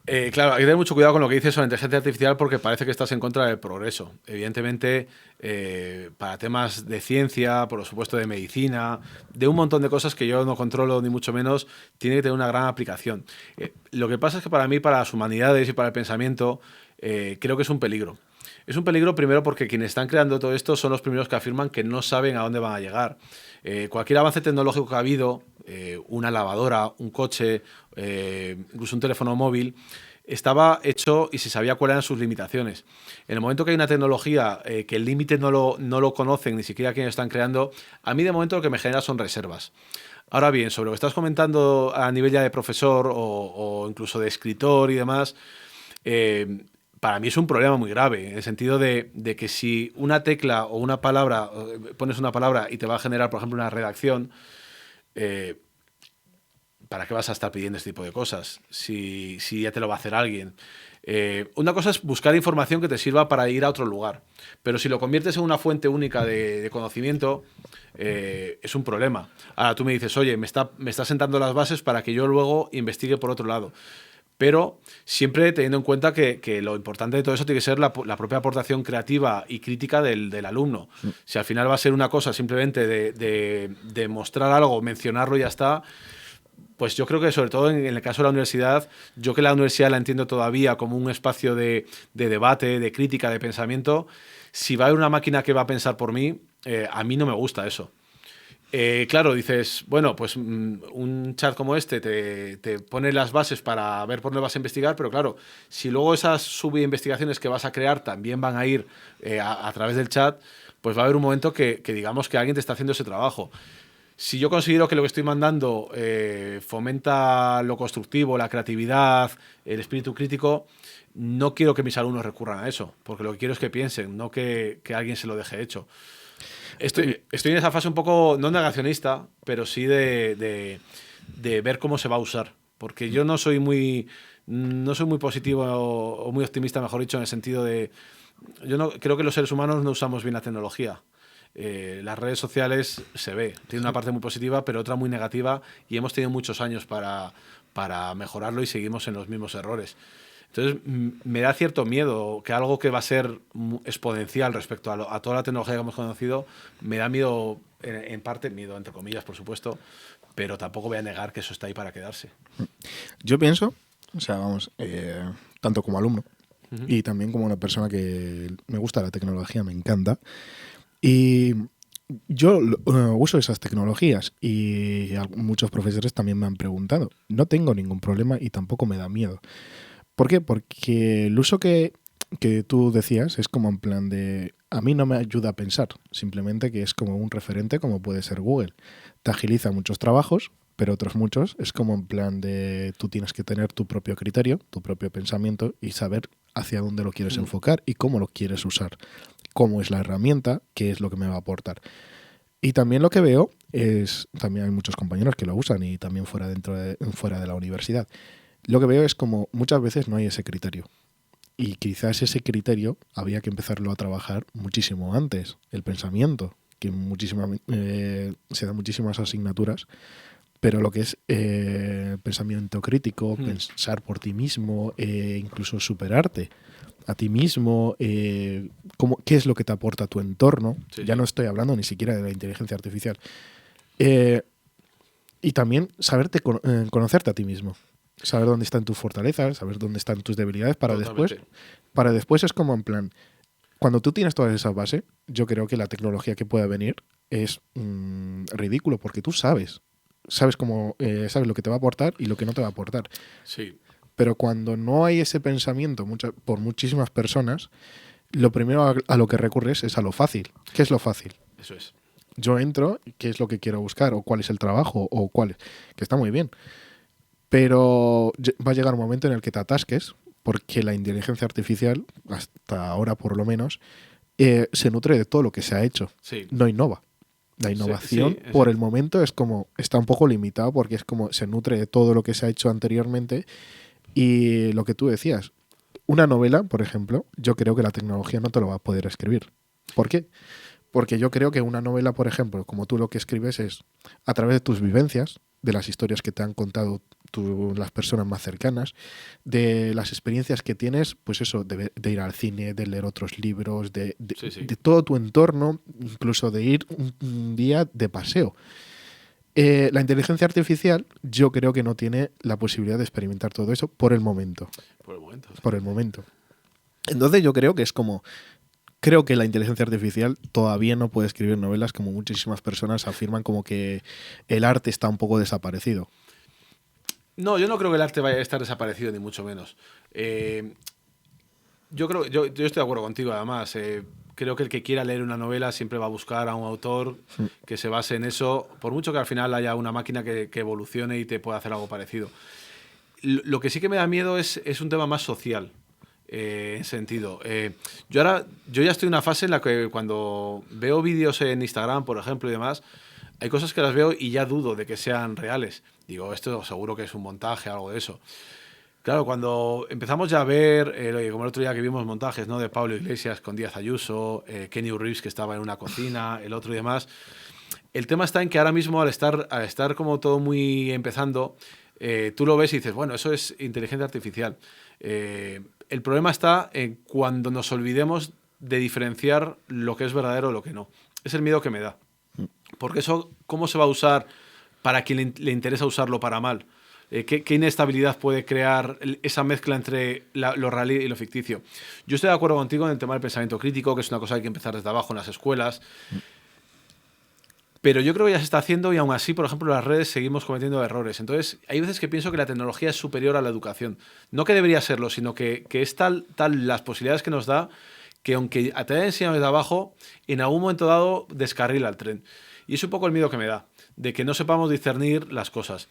Claro, hay que tener mucho cuidado con lo que dices sobre inteligencia artificial porque parece que estás en contra del progreso. Evidentemente, para temas de ciencia, por supuesto de medicina, de un montón de cosas que yo no controlo ni mucho menos, tiene que tener una gran aplicación. Lo que pasa es que para mí, para las humanidades y para el pensamiento, creo que es un peligro. Es un peligro primero porque quienes están creando todo esto son los primeros que afirman que no saben a dónde van a llegar. Cualquier avance tecnológico que ha habido, una lavadora, un coche, incluso un teléfono móvil, estaba hecho y se sabía cuáles eran sus limitaciones. En el momento que hay una tecnología que el límite no lo conocen ni siquiera quienes están creando, a mí de momento lo que me genera son reservas. Ahora bien, sobre lo que estás comentando a nivel ya de profesor o incluso de escritor y demás, para mí es un problema muy grave, en el sentido de que si una tecla o una palabra, pones una palabra y te va a generar, por ejemplo, una redacción, ¿para qué vas a estar pidiendo este tipo de cosas? Si ya te lo va a hacer alguien. Una cosa es buscar información que te sirva para ir a otro lugar, pero si lo conviertes en una fuente única de conocimiento, es un problema. Ahora tú me dices, oye, me está sentando las bases para que yo luego investigue por otro lado. Pero siempre teniendo en cuenta que lo importante de todo eso tiene que ser la propia aportación creativa y crítica del alumno. Si al final va a ser una cosa simplemente de mostrar algo, mencionarlo y ya está, pues yo creo que sobre todo en el caso de la universidad, yo que la universidad la entiendo todavía como un espacio de debate, de crítica, de pensamiento, si va a haber una máquina que va a pensar por mí, a mí no me gusta eso. Claro, dices, bueno, pues un chat como este te pone las bases para ver por dónde vas a investigar, pero claro, si luego esas subinvestigaciones que vas a crear también van a ir a través del chat, pues va a haber un momento que digamos que alguien te está haciendo ese trabajo. Si yo considero que lo que estoy mandando fomenta lo constructivo, la creatividad, el espíritu crítico, no quiero que mis alumnos recurran a eso, porque lo que quiero es que piensen, no que alguien se lo deje hecho. Estoy en esa fase un poco, no negacionista, pero sí de ver cómo se va a usar. Porque yo no soy muy positivo o muy optimista, mejor dicho, en el sentido de... Yo no creo que los seres humanos no usamos bien la tecnología. Las redes sociales se ve, tiene una parte muy positiva, pero otra muy negativa, y hemos tenido muchos años para mejorarlo y seguimos en los mismos errores. Entonces, me da cierto miedo que algo que va a ser exponencial respecto a toda la tecnología que hemos conocido, me da miedo, en parte, miedo entre comillas, por supuesto, pero tampoco voy a negar que eso está ahí para quedarse. Yo pienso, o sea, vamos, tanto como alumno y también como una persona que me gusta la tecnología, me encanta, y yo uso esas tecnologías y muchos profesores también me han preguntado. No tengo ningún problema y tampoco me da miedo. ¿Por qué? Porque el uso que tú decías es como en plan de... A mí no me ayuda a pensar, simplemente que es como un referente como puede ser Google. Te agiliza muchos trabajos, pero otros muchos es como en plan de... Tú tienes que tener tu propio criterio, tu propio pensamiento y saber hacia dónde lo quieres enfocar y cómo lo quieres usar. Cómo es la herramienta, qué es lo que me va a aportar. Y también lo que veo es... También hay muchos compañeros que lo usan y también fuera de la universidad. Lo que veo es como muchas veces no hay ese criterio. Y quizás ese criterio había que empezarlo a trabajar muchísimo antes. El pensamiento, que se dan muchísimas asignaturas, pero lo que es pensamiento crítico, pensar por ti mismo, incluso superarte a ti mismo, qué es lo que te aporta tu entorno. Sí, ya no estoy hablando ni siquiera de la inteligencia artificial. Y también conocerte a ti mismo. Saber dónde están tus fortalezas, saber dónde están tus debilidades para después es como en plan, cuando tú tienes todas esas bases, yo creo que la tecnología que pueda venir es ridículo porque tú sabes cómo sabes lo que te va a aportar y lo que no te va a aportar. Sí. Pero cuando no hay ese pensamiento por muchísimas personas, lo primero a lo que recurres es a lo fácil. ¿Qué es lo fácil? Eso es. Yo entro, ¿qué es lo que quiero buscar? O cuál es el trabajo, o cuál, que está muy bien. Pero va a llegar un momento en el que te atasques porque la inteligencia artificial, hasta ahora por lo menos, se nutre de todo lo que se ha hecho. Sí. No innova. La innovación, por el momento, es como está un poco limitada porque es como se nutre de todo lo que se ha hecho anteriormente. Y lo que tú decías, una novela, por ejemplo, yo creo que la tecnología no te lo va a poder escribir. ¿Por qué? Porque yo creo que una novela, por ejemplo, como tú lo que escribes es a través de tus vivencias, de las historias que te han contado las personas más cercanas, de las experiencias que tienes, pues eso, de ir al cine, de leer otros libros, de todo tu entorno, incluso de ir un día de paseo. La inteligencia artificial yo creo que no tiene la posibilidad de experimentar todo eso por el momento. Por el momento. Entonces yo creo que es como... Creo que la inteligencia artificial todavía no puede escribir novelas, como muchísimas personas afirman, como que el arte está un poco desaparecido. No, yo no creo que el arte vaya a estar desaparecido, ni mucho menos. Yo estoy de acuerdo contigo, además. Creo que el que quiera leer una novela siempre va a buscar a un autor que se base en eso, por mucho que al final haya una máquina que evolucione y te pueda hacer algo parecido. Lo que sí que me da miedo es un tema más social. En sentido. Yo ya estoy en una fase en la que cuando veo vídeos en Instagram, por ejemplo, y demás, hay cosas que las veo y ya dudo de que sean reales. Digo, esto seguro que es un montaje, algo de eso. Claro, cuando empezamos ya a ver, como el otro día que vimos montajes, ¿no?, de Pablo Iglesias con Díaz Ayuso, Kenny Reeves que estaba en una cocina, el otro y demás, el tema está en que ahora mismo al estar como todo muy empezando, tú lo ves y dices, bueno, eso es inteligencia artificial. El problema está en cuando nos olvidemos de diferenciar lo que es verdadero de lo que no. Es el miedo que me da. Porque eso, ¿cómo se va a usar para quien le interesa usarlo para mal? ¿Qué inestabilidad puede crear esa mezcla entre lo real y lo ficticio? Yo estoy de acuerdo contigo en el tema del pensamiento crítico, que es una cosa que hay que empezar desde abajo en las escuelas. Pero yo creo que ya se está haciendo y aún así, por ejemplo, en las redes seguimos cometiendo errores. Entonces, hay veces que pienso que la tecnología es superior a la educación. No que debería serlo, sino que es tal las posibilidades que nos da que aunque te haya enseñado desde abajo, en algún momento dado descarrila el tren. Y es un poco el miedo que me da, de que no sepamos discernir las cosas.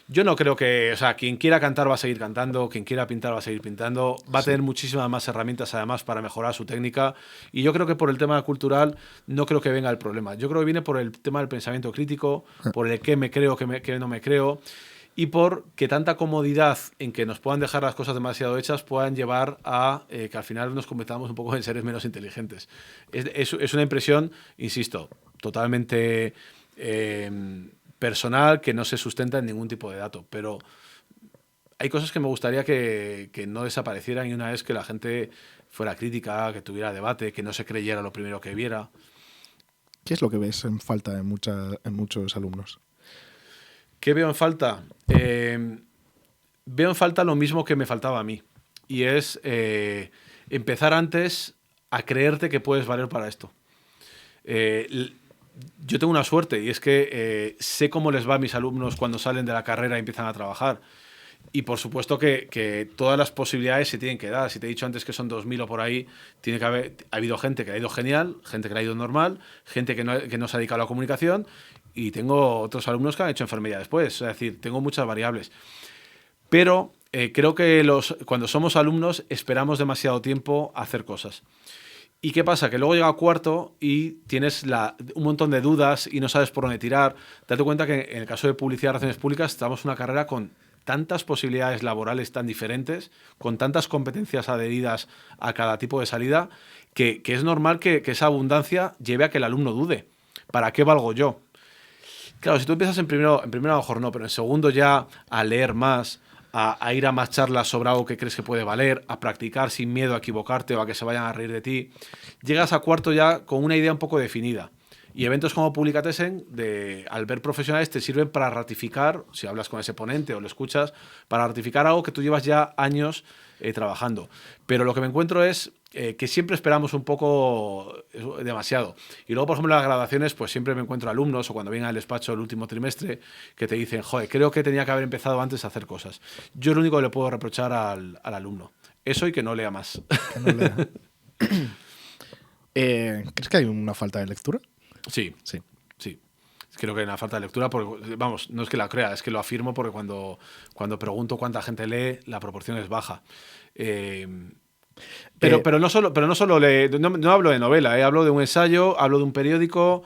Yo no creo que, o sea, quien quiera cantar va a seguir cantando, quien quiera pintar va a seguir pintando, va a tener muchísimas más herramientas además para mejorar su técnica, y yo creo que por el tema cultural no creo que venga el problema. Yo creo que viene por el tema del pensamiento crítico, por el qué me creo, qué no me creo, y por que tanta comodidad en que nos puedan dejar las cosas demasiado hechas puedan llevar a que al final nos convirtamos un poco en seres menos inteligentes. Es una impresión, insisto, totalmente... personal, que no se sustenta en ningún tipo de dato, pero hay cosas que me gustaría que no desaparecieran, y una es que la gente fuera crítica, que tuviera debate, que no se creyera lo primero que viera. ¿Qué es lo que ves en falta en muchos alumnos? ¿Qué veo en falta? Veo en falta lo mismo que me faltaba a mí, y es empezar antes a creerte que puedes valer para esto. Yo tengo una suerte, y es que sé cómo les va a mis alumnos cuando salen de la carrera y empiezan a trabajar. Y por supuesto que todas las posibilidades se tienen que dar. Si te he dicho antes que son 2000 o por ahí, ha habido gente que le ha ido genial, gente que le ha ido normal, gente que no se ha dedicado a la comunicación, y tengo otros alumnos que han hecho enfermería después. Es decir, tengo muchas variables. Pero creo que cuando somos alumnos esperamos demasiado tiempo a hacer cosas. ¿Y qué pasa? Que luego llega a cuarto y tienes un montón de dudas y no sabes por dónde tirar. Date cuenta que en el caso de publicidad y relaciones públicas estamos en una carrera con tantas posibilidades laborales tan diferentes, con tantas competencias adheridas a cada tipo de salida, que es normal que esa abundancia lleve a que el alumno dude. ¿Para qué valgo yo? Claro, si tú empiezas en primero a lo mejor no, pero en segundo ya a leer más, a ir a más charlas sobre algo que crees que puede valer, a practicar sin miedo a equivocarte o a que se vayan a reír de ti, llegas a cuarto ya con una idea un poco definida. Y eventos como Publicatesen, al ver profesionales, te sirven para ratificar, si hablas con ese ponente o lo escuchas, para ratificar algo que tú llevas ya años trabajando. Pero lo que me encuentro es que siempre esperamos un poco demasiado. Y luego, por ejemplo, en las graduaciones, pues siempre me encuentro alumnos, o cuando vienen al despacho el último trimestre, que te dicen, joder, creo que tenía que haber empezado antes a hacer cosas. Yo lo único que le puedo reprochar al alumno. Eso, y que no lea más. Que no lea. ¿Crees que hay una falta de lectura? Sí. Creo que hay una falta de lectura, porque, vamos, no es que la crea, es que lo afirmo, porque cuando pregunto cuánta gente lee, la proporción es baja. Pero no solo no hablo de novela, hablo de un ensayo, hablo de un periódico,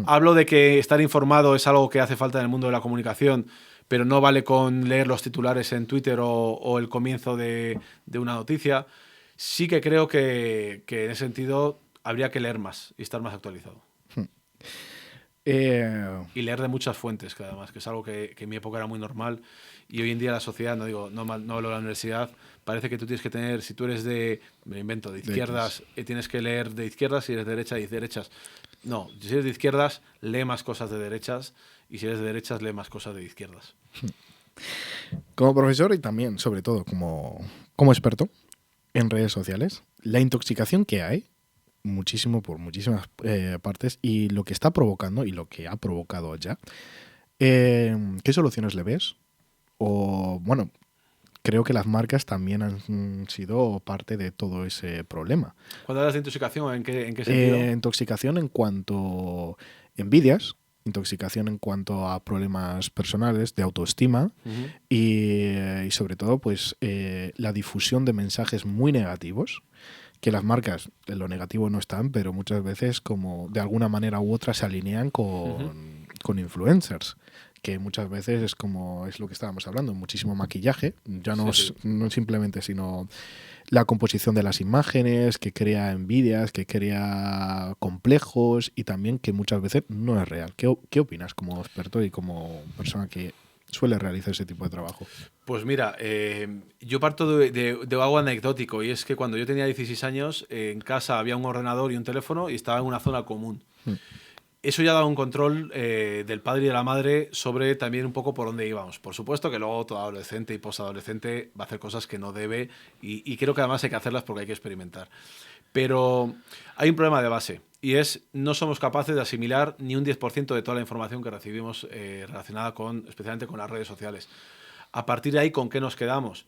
hablo de que estar informado es algo que hace falta en el mundo de la comunicación, pero no vale con leer los titulares en Twitter o el comienzo de una noticia. Sí que creo que en ese sentido habría que leer más y estar más actualizado. Y leer de muchas fuentes, que además, que es algo que en mi época era muy normal. Y hoy en día la sociedad, no hablo de la universidad, parece que tú tienes que tener, si tú eres de izquierdas, tienes que leer de izquierdas, si eres de derecha, de derechas. No, si eres de izquierdas, lee más cosas de derechas, y si eres de derechas, lee más cosas de izquierdas. Como profesor y también, sobre todo, como experto en redes sociales, la intoxicación que hay, muchísimo por muchísimas partes, y lo que está provocando y lo que ha provocado ya, ¿qué soluciones le ves? O, bueno, creo que las marcas también han sido parte de todo ese problema. Cuando hablas de intoxicación, ¿en qué sentido? Intoxicación en cuanto a envidias, intoxicación en cuanto a problemas personales, de autoestima, y sobre todo pues la difusión de mensajes muy negativos, que las marcas en lo negativo no están, pero muchas veces como de alguna manera u otra se alinean con influencers, que muchas veces es lo que estábamos hablando, muchísimo maquillaje, ya no simplemente, sino la composición de las imágenes, que crea envidias, que crea complejos, y también que muchas veces no es real. ¿Qué opinas como experto y como persona que suele realizar ese tipo de trabajo? Pues mira, yo parto de algo anecdótico, y es que cuando yo tenía 16 años, en casa había un ordenador y un teléfono y estaba en una zona común. Eso ya daba un control del padre y de la madre sobre también un poco por dónde íbamos. Por supuesto que luego todo adolescente y posadolescente va a hacer cosas que no debe, y creo que además hay que hacerlas porque hay que experimentar. Pero hay un problema de base, y es no somos capaces de asimilar ni un 10% de toda la información que recibimos relacionada especialmente con las redes sociales. A partir de ahí, ¿con qué nos quedamos?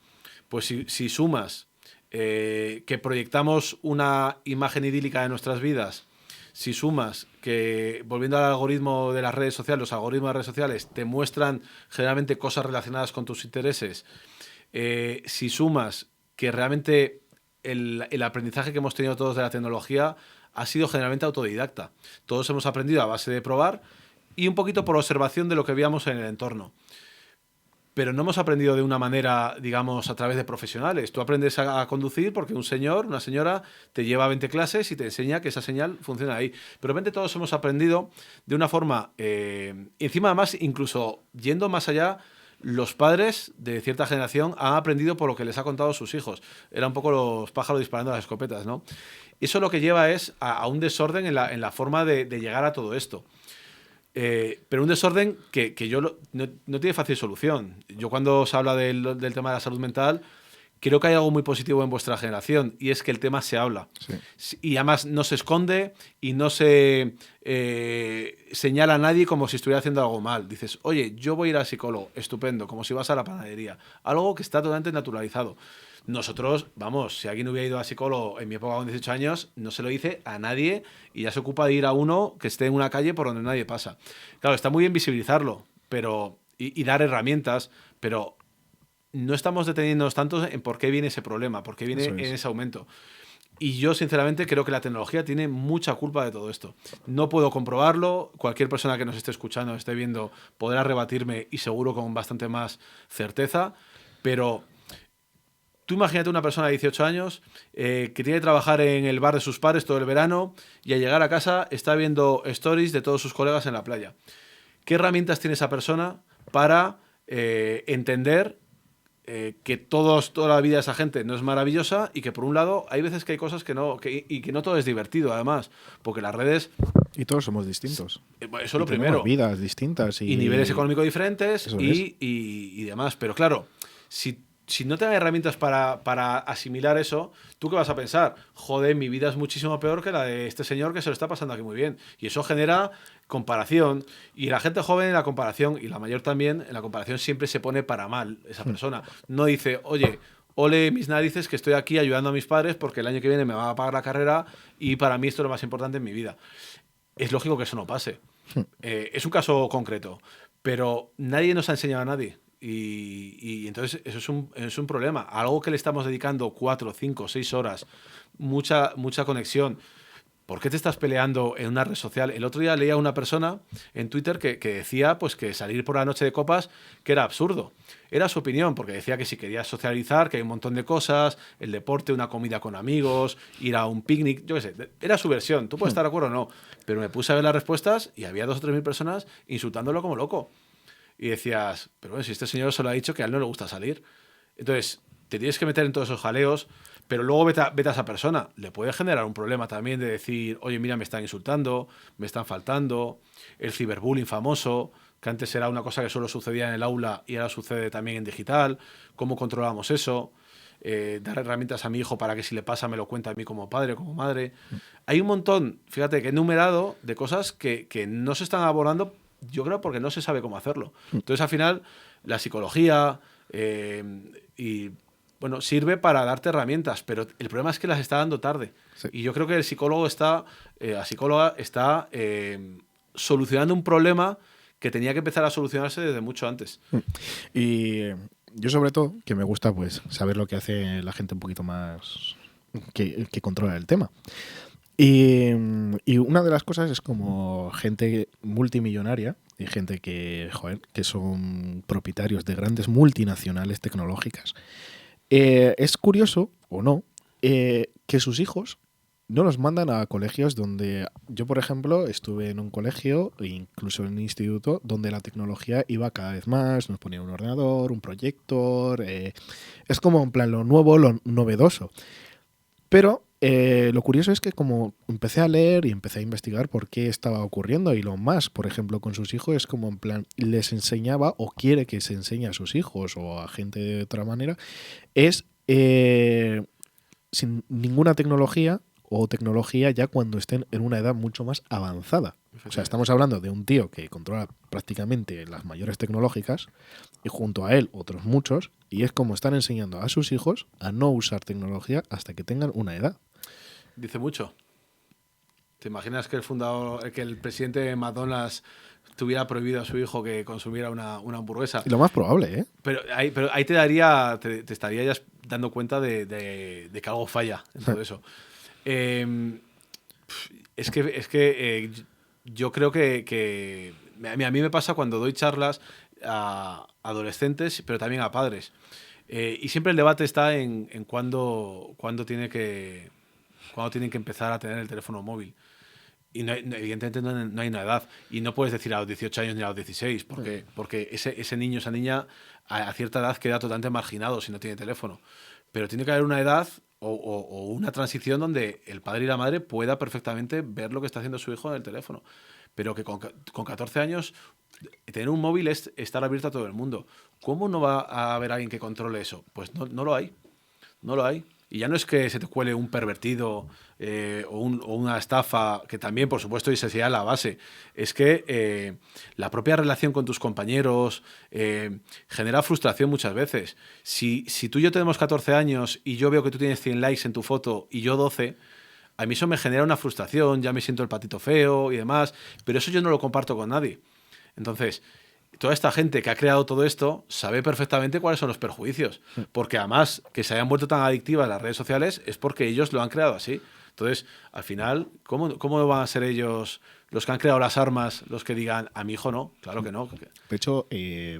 Pues si sumas que proyectamos una imagen idílica de nuestras vidas, si sumas que, volviendo al algoritmo de las redes sociales, los algoritmos de las redes sociales te muestran generalmente cosas relacionadas con tus intereses, si sumas que realmente el aprendizaje que hemos tenido todos de la tecnología ha sido generalmente autodidacta. Todos hemos aprendido a base de probar y un poquito por observación de lo que veíamos en el entorno. Pero no hemos aprendido de una manera, digamos, a través de profesionales. Tú aprendes a conducir porque un señor, una señora, te lleva a 20 clases y te enseña que esa señal funciona ahí. Pero de repente todos hemos aprendido de una forma, encima además, incluso yendo más allá, los padres de cierta generación han aprendido por lo que les ha contado sus hijos. Era un poco los pájaros disparando a las escopetas, ¿no? Eso lo que lleva es a un desorden en la forma de llegar a todo esto. Pero un desorden que no tiene fácil solución. Yo cuando os habla del tema de la salud mental, creo que hay algo muy positivo en vuestra generación, y es que el tema se habla. Sí. Y además no se esconde y no se señala a nadie como si estuviera haciendo algo mal. Dices, oye, yo voy a ir al psicólogo, estupendo, como si vas a la panadería. Algo que está totalmente naturalizado. Nosotros, vamos, si alguien hubiera ido a psicólogo en mi época con 18 años, no se lo dice a nadie, y ya se ocupa de ir a uno que esté en una calle por donde nadie pasa. Claro, está muy bien visibilizarlo, pero y dar herramientas, pero no estamos deteniéndonos tanto en por qué viene ese problema, por qué viene en ese aumento. Y yo, sinceramente, creo que la tecnología tiene mucha culpa de todo esto. No puedo comprobarlo. Cualquier persona que nos esté escuchando, esté viendo, podrá rebatirme, y seguro con bastante más certeza. Pero tú imagínate una persona de 18 años que tiene que trabajar en el bar de sus padres todo el verano, y al llegar a casa está viendo stories de todos sus colegas en la playa. ¿Qué herramientas tiene esa persona para entender que toda la vida de esa gente no es maravillosa, y que por un lado hay veces que hay cosas que no todo es divertido, además, porque las redes... Y todos somos distintos. Eso es lo primero. Vidas distintas. Y niveles económicos diferentes y demás. Pero claro, si no te dan herramientas para asimilar eso, ¿tú qué vas a pensar? Joder, mi vida es muchísimo peor que la de este señor que se lo está pasando aquí muy bien. Y eso genera comparación. Y la gente joven en la comparación, y la mayor también, en la comparación siempre se pone para mal esa persona. No dice, oye, ole mis narices que estoy aquí ayudando a mis padres porque el año que viene me va a pagar la carrera y para mí esto es lo más importante en mi vida. Es lógico que eso no pase. Es un caso concreto, pero nadie nos ha enseñado a nadie. Y entonces eso es un problema. Algo que le estamos dedicando 4, 5, 6 horas, mucha conexión. ¿por qué te estás peleando en una red social? El otro día leía a una persona en Twitter que decía pues, que salir por la noche de copas que era absurdo. Era su opinión, porque decía que si querías socializar, que hay un montón de cosas, el deporte, una comida con amigos, ir a un picnic, yo qué sé. Era su versión. Tú puedes estar de acuerdo o no. Pero me puse a ver las respuestas y había 2.000 o 3.000 personas insultándolo como loco. Y decías, pero bueno, si este señor solo ha dicho que a él no le gusta salir. Entonces, te tienes que meter en todos esos jaleos, pero luego vete a esa persona. Le puede generar un problema también de decir, oye, mira, me están insultando, me están faltando, el ciberbullying famoso, que antes era una cosa que solo sucedía en el aula y ahora sucede también en digital. ¿Cómo controlamos eso? Dar herramientas a mi hijo para que si le pasa me lo cuente a mí como padre o como madre. Hay un montón, fíjate, que he enumerado de cosas que no se están abordando, yo creo, porque no se sabe cómo hacerlo. Entonces, al final, la psicología y bueno, sirve para darte herramientas, pero el problema es que las está dando tarde. Sí. Y yo creo que el psicólogo la psicóloga está solucionando un problema que tenía que empezar a solucionarse desde mucho antes. Y yo sobre todo, que me gusta pues saber lo que hace la gente un poquito más que controla el tema. Y una de las cosas es como gente multimillonaria y gente que son propietarios de grandes multinacionales tecnológicas. Es curioso, o no, que sus hijos no los mandan a colegios donde... Yo, por ejemplo, estuve en un colegio, e incluso en un instituto, donde la tecnología iba cada vez más, nos ponían un ordenador, un proyector... es como en plan lo nuevo, lo novedoso. Pero lo curioso es que como empecé a leer y empecé a investigar por qué estaba ocurriendo, y lo más, por ejemplo, con sus hijos, es como en plan les enseñaba o quiere que se enseñe a sus hijos o a gente de otra manera, es sin ninguna tecnología o tecnología ya cuando estén en una edad mucho más avanzada. O sea, estamos hablando de un tío que controla prácticamente las mayores tecnológicas y junto a él otros muchos, y es como están enseñando a sus hijos a no usar tecnología hasta que tengan una edad. Dice mucho. ¿Te imaginas que el presidente de McDonald's tuviera prohibido a su hijo que consumiera una hamburguesa? Y lo más probable, ¿eh? Pero ahí te estaría ya dando cuenta de que algo falla en todo eso. Es que yo creo que a mí me pasa cuando doy charlas a adolescentes, pero también a padres. Y siempre el debate está en cuándo tienen que empezar a tener el teléfono móvil. Y evidentemente no hay una edad. Y no puedes decir a los 18 años ni a los 16, porque ese niño, esa niña, a cierta edad queda totalmente marginado si no tiene teléfono. Pero tiene que haber una edad o una transición donde el padre y la madre pueda perfectamente ver lo que está haciendo su hijo en el teléfono. Pero que con 14 años tener un móvil es estar abierto a todo el mundo. ¿Cómo no va a haber alguien que controle eso? Pues no lo hay. No lo hay. Y ya no es que se te cuele un pervertido o una estafa, que también, por supuesto, esa sería la base. Es que la propia relación con tus compañeros genera frustración muchas veces. Si tú y yo tenemos 14 años y yo veo que tú tienes 100 likes en tu foto y yo 12, a mí eso me genera una frustración, ya me siento el patito feo y demás, pero eso yo no lo comparto con nadie. Entonces, toda esta gente que ha creado todo esto sabe perfectamente cuáles son los perjuicios, porque además que se hayan vuelto tan adictivas las redes sociales es porque ellos lo han creado así. Entonces, al final, ¿cómo van a ser ellos los que han creado las armas los que digan a mi hijo no? Claro que no. De hecho,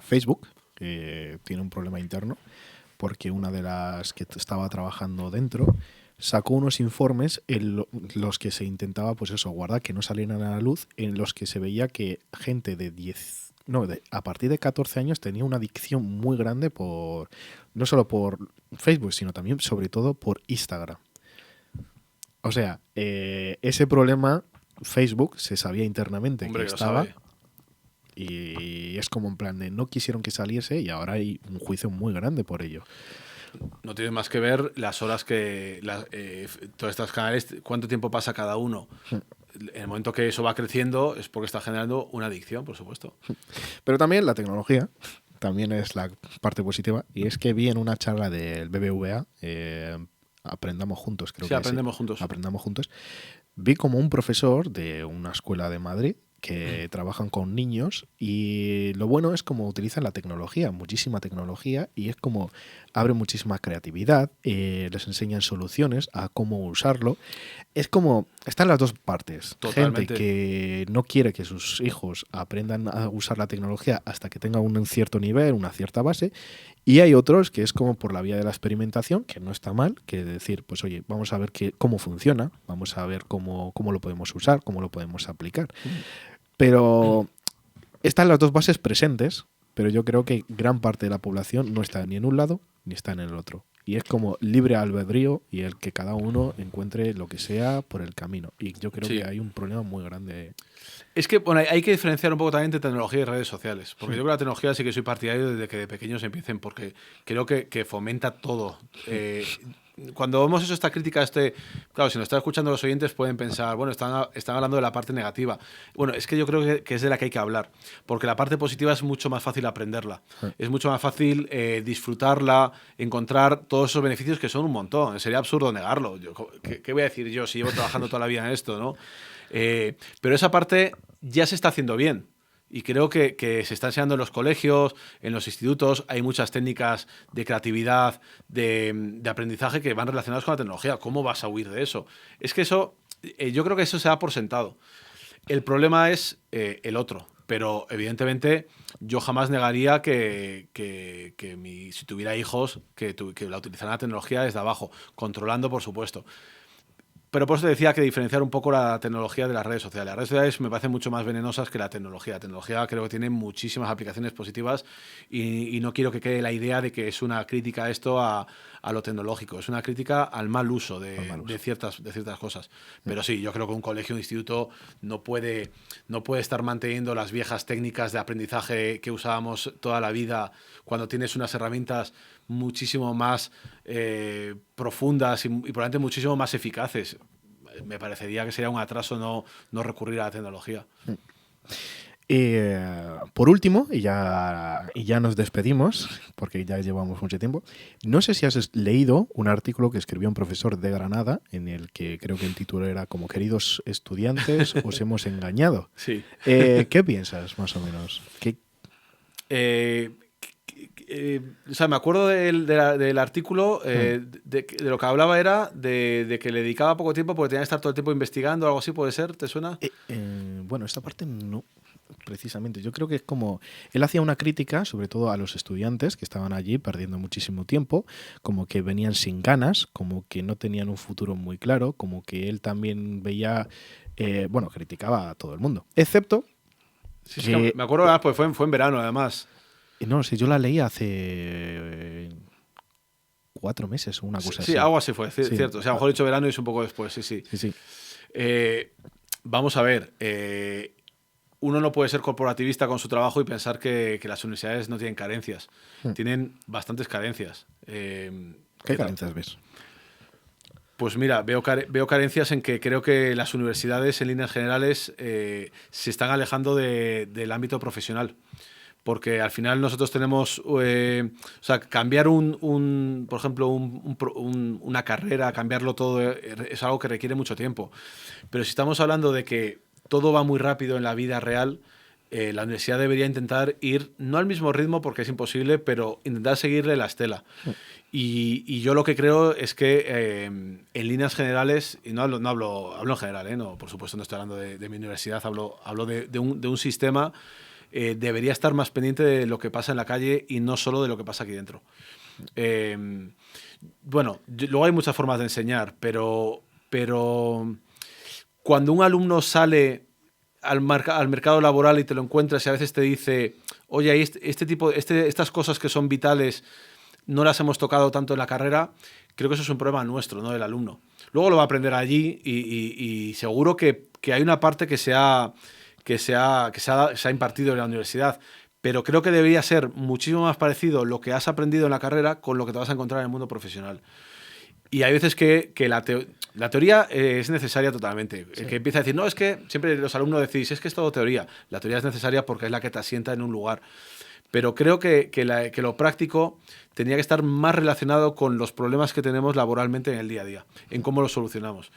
Facebook tiene un problema interno porque una de las que estaba trabajando dentro sacó unos informes en los que se intentaba, pues eso, guardar que no salieran a la luz, en los que se veía que gente a partir de 14 años tenía una adicción muy grande no solo por Facebook, sino también, sobre todo, por Instagram. O sea, ese problema Facebook se sabía internamente que estaba, y es como en plan de no quisieron que saliese y ahora hay un juicio muy grande por ello. No tiene más que ver las horas que todos estos canales, cuánto tiempo pasa cada uno. En el momento que eso va creciendo es porque está generando una adicción, por supuesto. Pero también la tecnología también es la parte positiva, y es que vi en una charla del BBVA, Aprendamos Juntos, creo que Aprendemos Juntos. Vi como un profesor de una escuela de Madrid que trabajan con niños, y lo bueno es como utilizan la tecnología, muchísima tecnología, y es como abre muchísima creatividad, les enseñan soluciones a cómo usarlo. Es como, están las dos partes. Totalmente. Gente que no quiere que sus hijos aprendan a usar la tecnología hasta que tengan un cierto nivel, una cierta base, y hay otros que es como por la vía de la experimentación, que no está mal, que decir, pues oye, vamos a ver cómo funciona, vamos a ver cómo lo podemos usar, cómo lo podemos aplicar. Pero están las dos bases presentes, pero yo creo que gran parte de la población no está ni en un lado ni está en el otro. Y es como libre albedrío y el que cada uno encuentre lo que sea por el camino. Y yo creo que hay un problema muy grande. Es que bueno, hay que diferenciar un poco también entre tecnología y redes sociales. Porque yo creo que la tecnología sí que soy partidario desde que de pequeños empiecen, porque creo que fomenta todo. Cuando hemos hecho esta crítica, claro, si nos están escuchando los oyentes pueden pensar, bueno, están hablando de la parte negativa. Bueno, es que yo creo que es de la que hay que hablar, porque la parte positiva es mucho más fácil aprenderla. Es mucho más fácil disfrutarla, encontrar todos esos beneficios que son un montón. Sería absurdo negarlo. ¿Qué voy a decir yo si llevo trabajando toda la vida en esto, ¿no? Pero esa parte ya se está haciendo bien. Y creo que se está enseñando en los colegios, en los institutos. Hay muchas técnicas de creatividad, de aprendizaje que van relacionadas con la tecnología. ¿Cómo vas a huir de eso? Es que eso, yo creo que eso se da por sentado. El problema es el otro. Pero evidentemente yo jamás negaría que si tuviera hijos, que la utilizaran la tecnología desde abajo, controlando, por supuesto. Pero por eso te decía que diferenciar un poco la tecnología de las redes sociales. Las redes sociales me parecen mucho más venenosas que la tecnología. La tecnología creo que tiene muchísimas aplicaciones positivas y no quiero que quede la idea de que es una crítica esto a lo tecnológico. Es una crítica al mal uso de ciertas cosas. Pero sí, yo creo que un colegio o un instituto no puede estar manteniendo las viejas técnicas de aprendizaje que usábamos toda la vida cuando tienes unas herramientas muchísimo más profundas y probablemente muchísimo más eficaces. Me parecería que sería un atraso no recurrir a la tecnología. Por último, y ya nos despedimos, porque ya llevamos mucho tiempo, no sé si has leído un artículo que escribió un profesor de Granada, en el que creo que el título era como "Queridos estudiantes, os hemos engañado". Sí. ¿Qué piensas, más o menos? O sea, me acuerdo del artículo, de lo que hablaba era de que le dedicaba poco tiempo porque tenía que estar todo el tiempo investigando, algo así, ¿puede ser? ¿Te suena? Bueno, esta parte no, precisamente. Yo creo que es como... Él hacía una crítica, sobre todo a los estudiantes que estaban allí perdiendo muchísimo tiempo, como que venían sin ganas, como que no tenían un futuro muy claro, como que él también veía... criticaba a todo el mundo. Excepto... Sí, es que me acuerdo, pues fue en verano, además. No, si yo la leí hace 4 meses o una cosa así. Sí, algo así fue, cierto. O sea, a lo mejor he dicho verano y es un poco después, sí. Vamos a ver. Uno no puede ser corporativista con su trabajo y pensar que las universidades no tienen carencias. Tienen bastantes carencias. ¿Qué carencias ves? Pues mira, veo carencias en que creo que las universidades, en líneas generales, se están alejando del ámbito profesional. Porque al final nosotros tenemos, cambiar por ejemplo, una carrera, cambiarlo todo, es algo que requiere mucho tiempo. Pero si estamos hablando de que todo va muy rápido en la vida real, la universidad debería intentar ir, no al mismo ritmo porque es imposible, pero intentar seguirle la estela. Y yo lo que creo es que en líneas generales, y no hablo en general, no, por supuesto no estoy hablando de mi universidad, hablo de un sistema. Debería estar más pendiente de lo que pasa en la calle y no solo de lo que pasa aquí dentro. Luego hay muchas formas de enseñar, pero cuando un alumno sale al mercado laboral y te lo encuentras y a veces te dice, oye, estas cosas que son vitales no las hemos tocado tanto en la carrera, creo que eso es un problema nuestro, no del alumno. Luego lo va a aprender allí y seguro que hay una parte que se ha impartido en la universidad, pero creo que debería ser muchísimo más parecido lo que has aprendido en la carrera con lo que te vas a encontrar en el mundo profesional. Y hay veces que la teoría es necesaria totalmente. Sí. Que empieza a decir, no, es que siempre los alumnos decís, es que es todo teoría. La teoría es necesaria porque es la que te asienta en un lugar. Pero creo que lo práctico tenía que estar más relacionado con los problemas que tenemos laboralmente en el día a día, en cómo los solucionamos.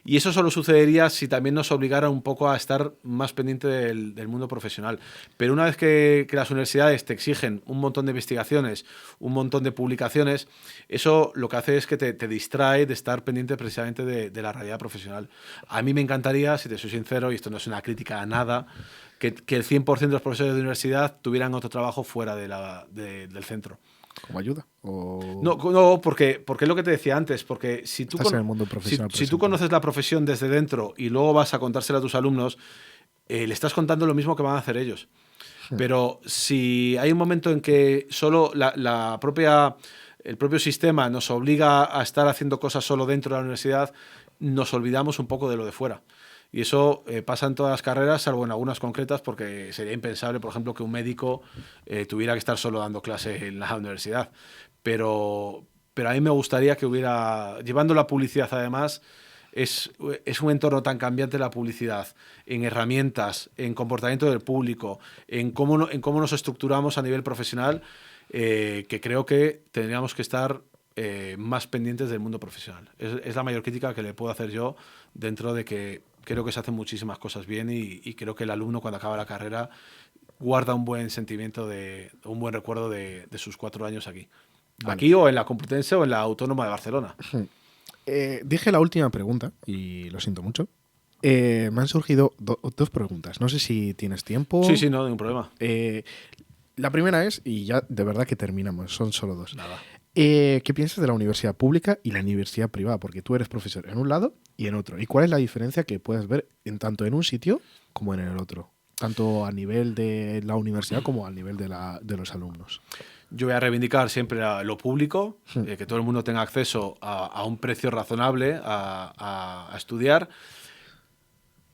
Y eso solo sucedería si también nos obligara un poco a estar más pendiente del mundo profesional. Pero una vez que las universidades te exigen un montón de investigaciones, un montón de publicaciones, eso lo que hace es que te distrae de estar pendiente precisamente de la realidad profesional. A mí me encantaría, si te soy sincero, y esto no es una crítica a nada, que el 100% de los profesores de universidad tuvieran otro trabajo fuera del centro. ¿Como ayuda? ¿O... No, porque es lo que te decía antes, porque si tú, Estás en el mundo profesional, si tú conoces la profesión desde dentro y luego vas a contársela a tus alumnos, le estás contando lo mismo que van a hacer ellos. Pero si hay un momento en que solo el propio sistema nos obliga a estar haciendo cosas solo dentro de la universidad, nos olvidamos un poco de lo de fuera. Y eso pasa en todas las carreras, salvo en algunas concretas, porque sería impensable, por ejemplo, que un médico tuviera que estar solo dando clase en la universidad. Pero a mí me gustaría que hubiera... Llevando la publicidad, además, es un entorno tan cambiante la publicidad, en herramientas, en comportamiento del público, en cómo nos estructuramos a nivel profesional, que creo que tendríamos que estar más pendientes del mundo profesional. Es la mayor crítica que le puedo hacer yo, dentro de que creo que se hacen muchísimas cosas bien y creo que el alumno, cuando acaba la carrera, guarda un buen sentimiento, un buen recuerdo de sus 4 años aquí. Vale. Aquí o en la Complutense o en la Autónoma de Barcelona. Dije la última pregunta y lo siento mucho. Me han surgido dos preguntas. No sé si tienes tiempo. Sí, no, ningún problema. La primera es, y ya de verdad que terminamos, son solo dos. Nada. ¿Qué piensas de la universidad pública y la universidad privada? Porque tú eres profesor en un lado y en otro. ¿Y cuál es la diferencia que puedes ver tanto en un sitio como en el otro? Tanto a nivel de la universidad como a nivel de los alumnos. Yo voy a reivindicar siempre lo público, que todo el mundo tenga acceso a un precio razonable a estudiar.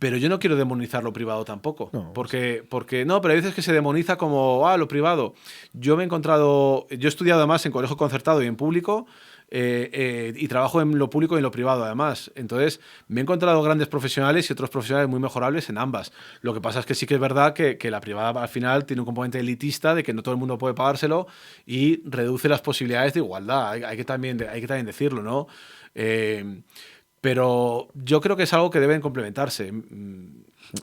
Pero yo no quiero demonizar lo privado tampoco. No, porque no, pero hay veces que se demoniza como, lo privado. Yo he estudiado además en colegio concertado y en público, y trabajo en lo público y en lo privado además. Entonces, me he encontrado grandes profesionales y otros profesionales muy mejorables en ambas. Lo que pasa es que sí que es verdad que la privada al final tiene un componente elitista de que no todo el mundo puede pagárselo y reduce las posibilidades de igualdad. Hay que también decirlo, ¿no? Pero yo creo que es algo que deben complementarse.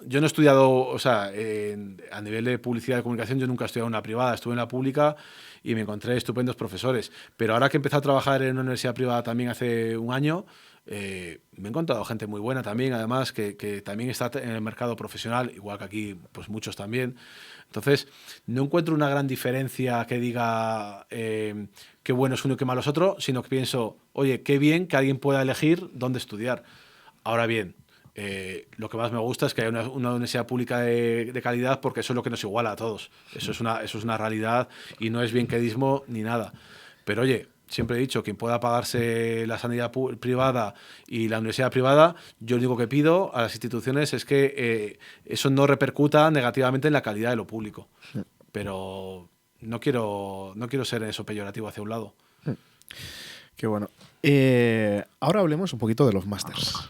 Yo no he estudiado, a nivel de publicidad y comunicación, yo nunca he estudiado en una privada, estuve en la pública y me encontré estupendos profesores. Pero ahora que he empezado a trabajar en una universidad privada también hace un año, me he encontrado gente muy buena también, además, que también está en el mercado profesional, igual que aquí, pues muchos también. Entonces, no encuentro una gran diferencia que diga qué bueno es uno y qué malo es otro, sino que pienso, oye, qué bien que alguien pueda elegir dónde estudiar. Ahora bien, lo que más me gusta es que haya una universidad pública de calidad, porque eso es lo que nos iguala a todos. Eso es una realidad y no es bienquedismo ni nada. Pero oye, siempre he dicho, quien pueda pagarse la sanidad privada y la universidad privada, yo lo único que pido a las instituciones es que eso no repercuta negativamente en la calidad de lo público. Pero no quiero ser eso peyorativo hacia un lado. Qué bueno. Ahora hablemos un poquito de los másters.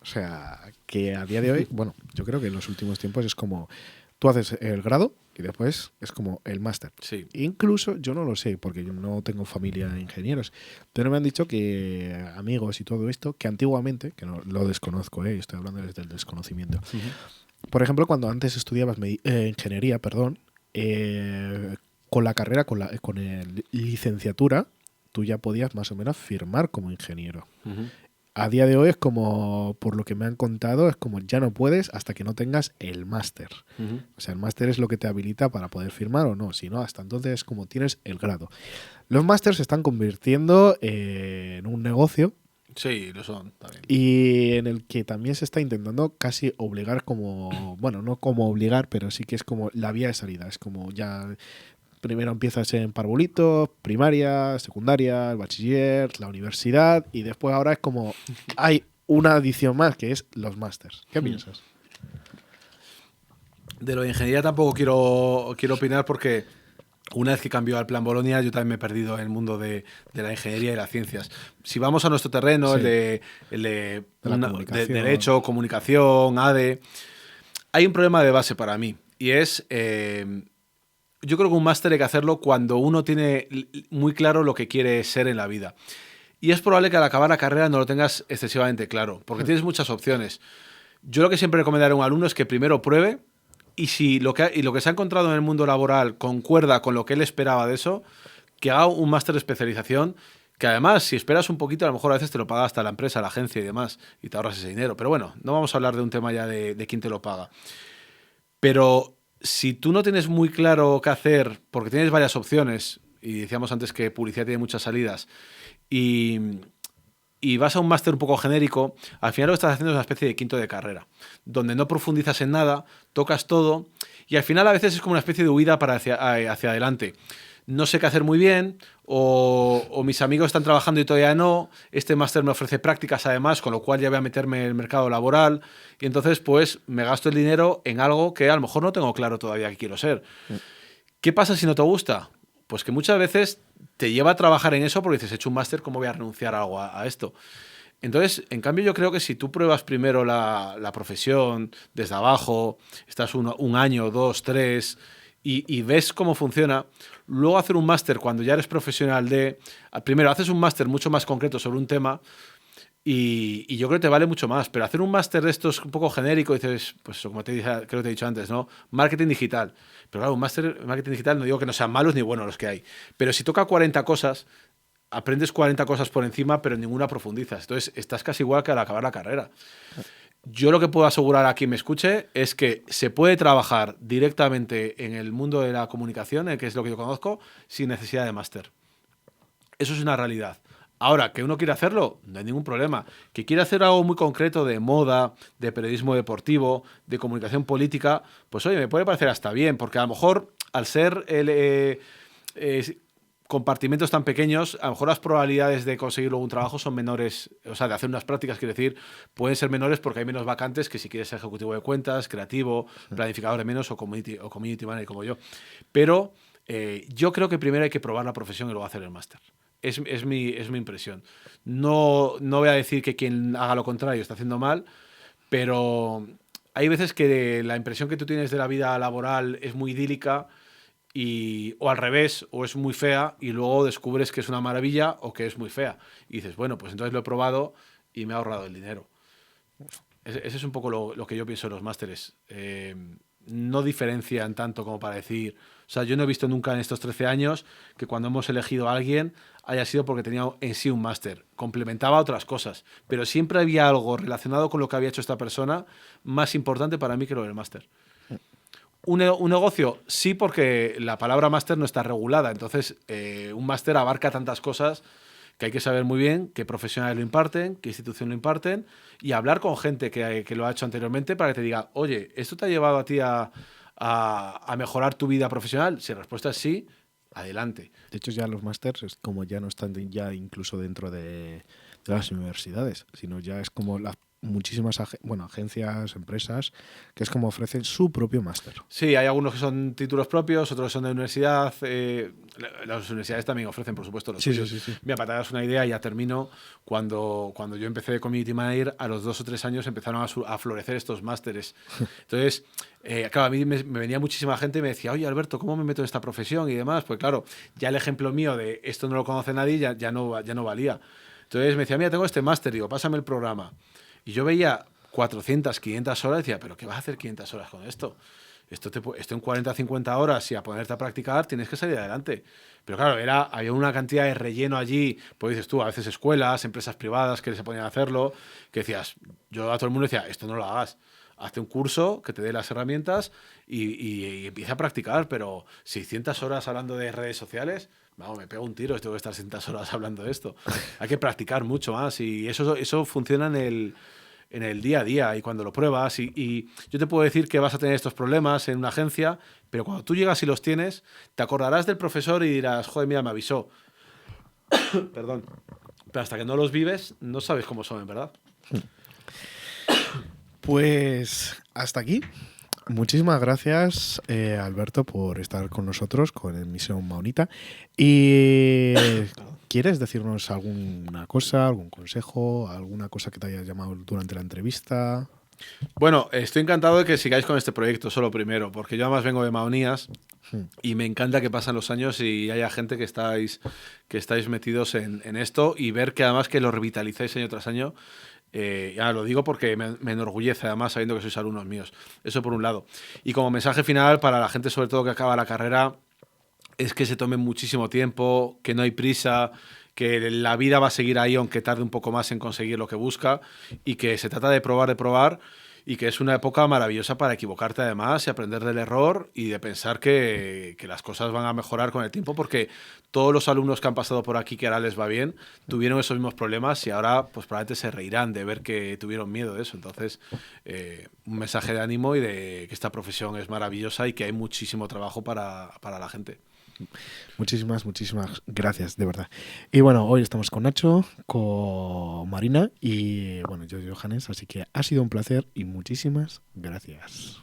O sea, que a día de hoy, bueno, yo creo que en los últimos tiempos es como tú haces el grado y después es como el máster. Sí. Incluso, yo no lo sé, porque yo no tengo familia de ingenieros, pero me han dicho que amigos y todo esto, que antiguamente, que no lo desconozco, estoy hablando desde el desconocimiento. Por ejemplo, cuando antes estudiabas ingeniería, con la carrera, con licenciatura, tú ya podías más o menos firmar como ingeniero. A día de hoy es como, por lo que me han contado, es como ya no puedes hasta que no tengas el máster. O sea, el máster es lo que te habilita para poder firmar o no. Si no, hasta entonces es como tienes el grado. Los másters se están convirtiendo en un negocio. Sí, lo son también. Y en el que también se está intentando casi obligar como... Bueno, no como obligar, pero sí que es como la vía de salida. Es como ya... Primero empiezas en parvulitos, primaria, secundaria, el bachiller, la universidad y después ahora es como hay una adición más que es los másters. ¿Qué piensas? De lo de ingeniería tampoco quiero opinar porque una vez que cambió al plan Bolonia yo también me he perdido en el mundo de la ingeniería y las ciencias. Si vamos a nuestro terreno, sí, el de derecho, comunicación, ADE, hay un problema de base para mí y es... yo creo que un máster hay que hacerlo cuando uno tiene muy claro lo que quiere ser en la vida. y es probable que al acabar la carrera no lo tengas excesivamente claro, porque tienes muchas opciones. Yo lo que siempre recomendaré a un alumno es que primero pruebe, y si lo que se ha encontrado en el mundo laboral concuerda con lo que él esperaba de eso, que haga un máster de especialización, que además, si esperas un poquito, a lo mejor a veces te lo paga hasta la empresa, la agencia y demás, y te ahorras ese dinero. Pero bueno, no vamos a hablar de un tema ya de quién te lo paga. Pero si tú no tienes muy claro qué hacer, porque tienes varias opciones, y decíamos antes que publicidad tiene muchas salidas, y vas a un máster un poco genérico, al final lo que estás haciendo es una especie de quinto de carrera, donde no profundizas en nada, tocas todo, y al final a veces es como una especie de huida para hacia adelante. No sé qué hacer muy bien, o mis amigos están trabajando y todavía no, este máster me ofrece prácticas además, con lo cual ya voy a meterme en el mercado laboral, y entonces pues me gasto el dinero en algo que a lo mejor no tengo claro todavía que quiero ser. ¿Qué pasa si no te gusta? Pues que muchas veces te lleva a trabajar en eso porque dices, he hecho un máster, ¿cómo voy a renunciar a algo a esto? Entonces, en cambio, yo creo que si tú pruebas primero la profesión desde abajo, estás un año, 2, 3, y ves cómo funciona, luego hacer un máster cuando ya eres profesional primero haces un máster mucho más concreto sobre un tema y yo creo que te vale mucho más, pero hacer un máster de estos un poco genérico, dices, pues como creo que te he dicho antes, ¿no? Marketing digital. Pero claro, un máster en marketing digital no digo que no sean malos ni buenos los que hay, pero si toca 40 cosas, aprendes 40 cosas por encima, pero ninguna profundizas. Entonces, estás casi igual que al acabar la carrera. Yo lo que puedo asegurar a quien me escuche es que se puede trabajar directamente en el mundo de la comunicación, que es lo que yo conozco, sin necesidad de máster. Eso es una realidad. Ahora, que uno quiere hacerlo, no hay ningún problema. Que quiere hacer algo muy concreto de moda, de periodismo deportivo, de comunicación política, pues oye, me puede parecer hasta bien, porque a lo mejor al ser compartimentos tan pequeños, a lo mejor las probabilidades de conseguir luego un trabajo son menores, o sea, de hacer unas prácticas, quiero decir, pueden ser menores porque hay menos vacantes que si quieres ser ejecutivo de cuentas, creativo, planificador de menos o community manager como yo. Pero yo creo que primero hay que probar la profesión y luego hacer el máster. Es mi impresión. No voy a decir que quien haga lo contrario está haciendo mal, pero hay veces que la impresión que tú tienes de la vida laboral es muy idílica o al revés, o es muy fea y luego descubres que es una maravilla o que es muy fea. Y dices, bueno, pues entonces lo he probado y me ha ahorrado el dinero. Ese es un poco lo que yo pienso de los másteres. No diferencian tanto como para decir... O sea, yo no he visto nunca en estos 13 años que cuando hemos elegido a alguien haya sido porque tenía en sí un máster. Complementaba otras cosas, pero siempre había algo relacionado con lo que había hecho esta persona más importante para mí que lo del máster. Un negocio, sí, porque la palabra máster no está regulada. Entonces, un máster abarca tantas cosas que hay que saber muy bien qué profesionales lo imparten, qué institución lo imparten, y hablar con gente que lo ha hecho anteriormente para que te diga, oye, ¿esto te ha llevado a ti a mejorar tu vida profesional? Si la respuesta es sí, adelante. De hecho, ya los másters, como ya no están ya incluso dentro de las universidades, sino ya es como muchísimas agencias, empresas, que es como ofrecen su propio máster. Sí, hay algunos que son títulos propios, otros son de universidad. Las universidades también ofrecen, por supuesto, los suyos. Sí. Mira, para daros una idea, ya termino. Cuando yo empecé de Community Manager, a los 2 o 3 años empezaron a florecer estos másteres. Entonces, claro, a mí me venía muchísima gente y me decía, oye, Alberto, ¿cómo me meto en esta profesión? Y demás. Pues claro, ya el ejemplo mío de esto no lo conoce nadie ya no valía. Entonces me decía, mira, tengo este máster, digo, pásame el programa. Y yo veía 400, 500 horas y decía, ¿pero qué vas a hacer 500 horas con esto? Esto en 40, 50 horas y a ponerte a practicar tienes que salir adelante. Pero claro, había una cantidad de relleno allí, pues dices tú, a veces escuelas, empresas privadas que se ponían a hacerlo, que decías, yo a todo el mundo decía, esto no lo hagas. Hazte un curso que te dé las herramientas y empieza a practicar, pero 600 horas hablando de redes sociales, vamos, me pego un tiro, tengo que estar 600 horas hablando de esto. Hay que practicar mucho más y eso funciona en el día a día y cuando lo pruebas y yo te puedo decir que vas a tener estos problemas en una agencia, pero cuando tú llegas y los tienes, te acordarás del profesor y dirás, joder, mira, me avisó. Perdón. Pero hasta que no los vives, no sabes cómo son, en verdad. Pues hasta aquí. Muchísimas gracias, Alberto, por estar con nosotros con Misión Maonita. Y ¿quieres decirnos alguna cosa, algún consejo, alguna cosa que te haya llamado durante la entrevista? Bueno, estoy encantado de que sigáis con este proyecto, solo primero, porque yo además vengo de Maonías y me encanta que pasan los años y haya gente que estáis metidos en esto y ver que además que lo revitalizáis año tras año. Ya lo digo porque me enorgullece además sabiendo que sois alumnos míos. Eso por un lado. Y como mensaje final para la gente sobre todo que acaba la carrera es que se tome muchísimo tiempo, que no hay prisa, que la vida va a seguir ahí aunque tarde un poco más en conseguir lo que busca y que se trata de probar y que es una época maravillosa para equivocarte además y aprender del error y de pensar que las cosas van a mejorar con el tiempo porque todos los alumnos que han pasado por aquí que ahora les va bien tuvieron esos mismos problemas y ahora pues probablemente se reirán de ver que tuvieron miedo de eso. Entonces, un mensaje de ánimo y de que esta profesión es maravillosa y que hay muchísimo trabajo para la gente. Muchísimas gracias, de verdad. Y bueno, hoy estamos con Nacho, con Marina y bueno, yo soy Johannes, así que ha sido un placer y muchísimas gracias.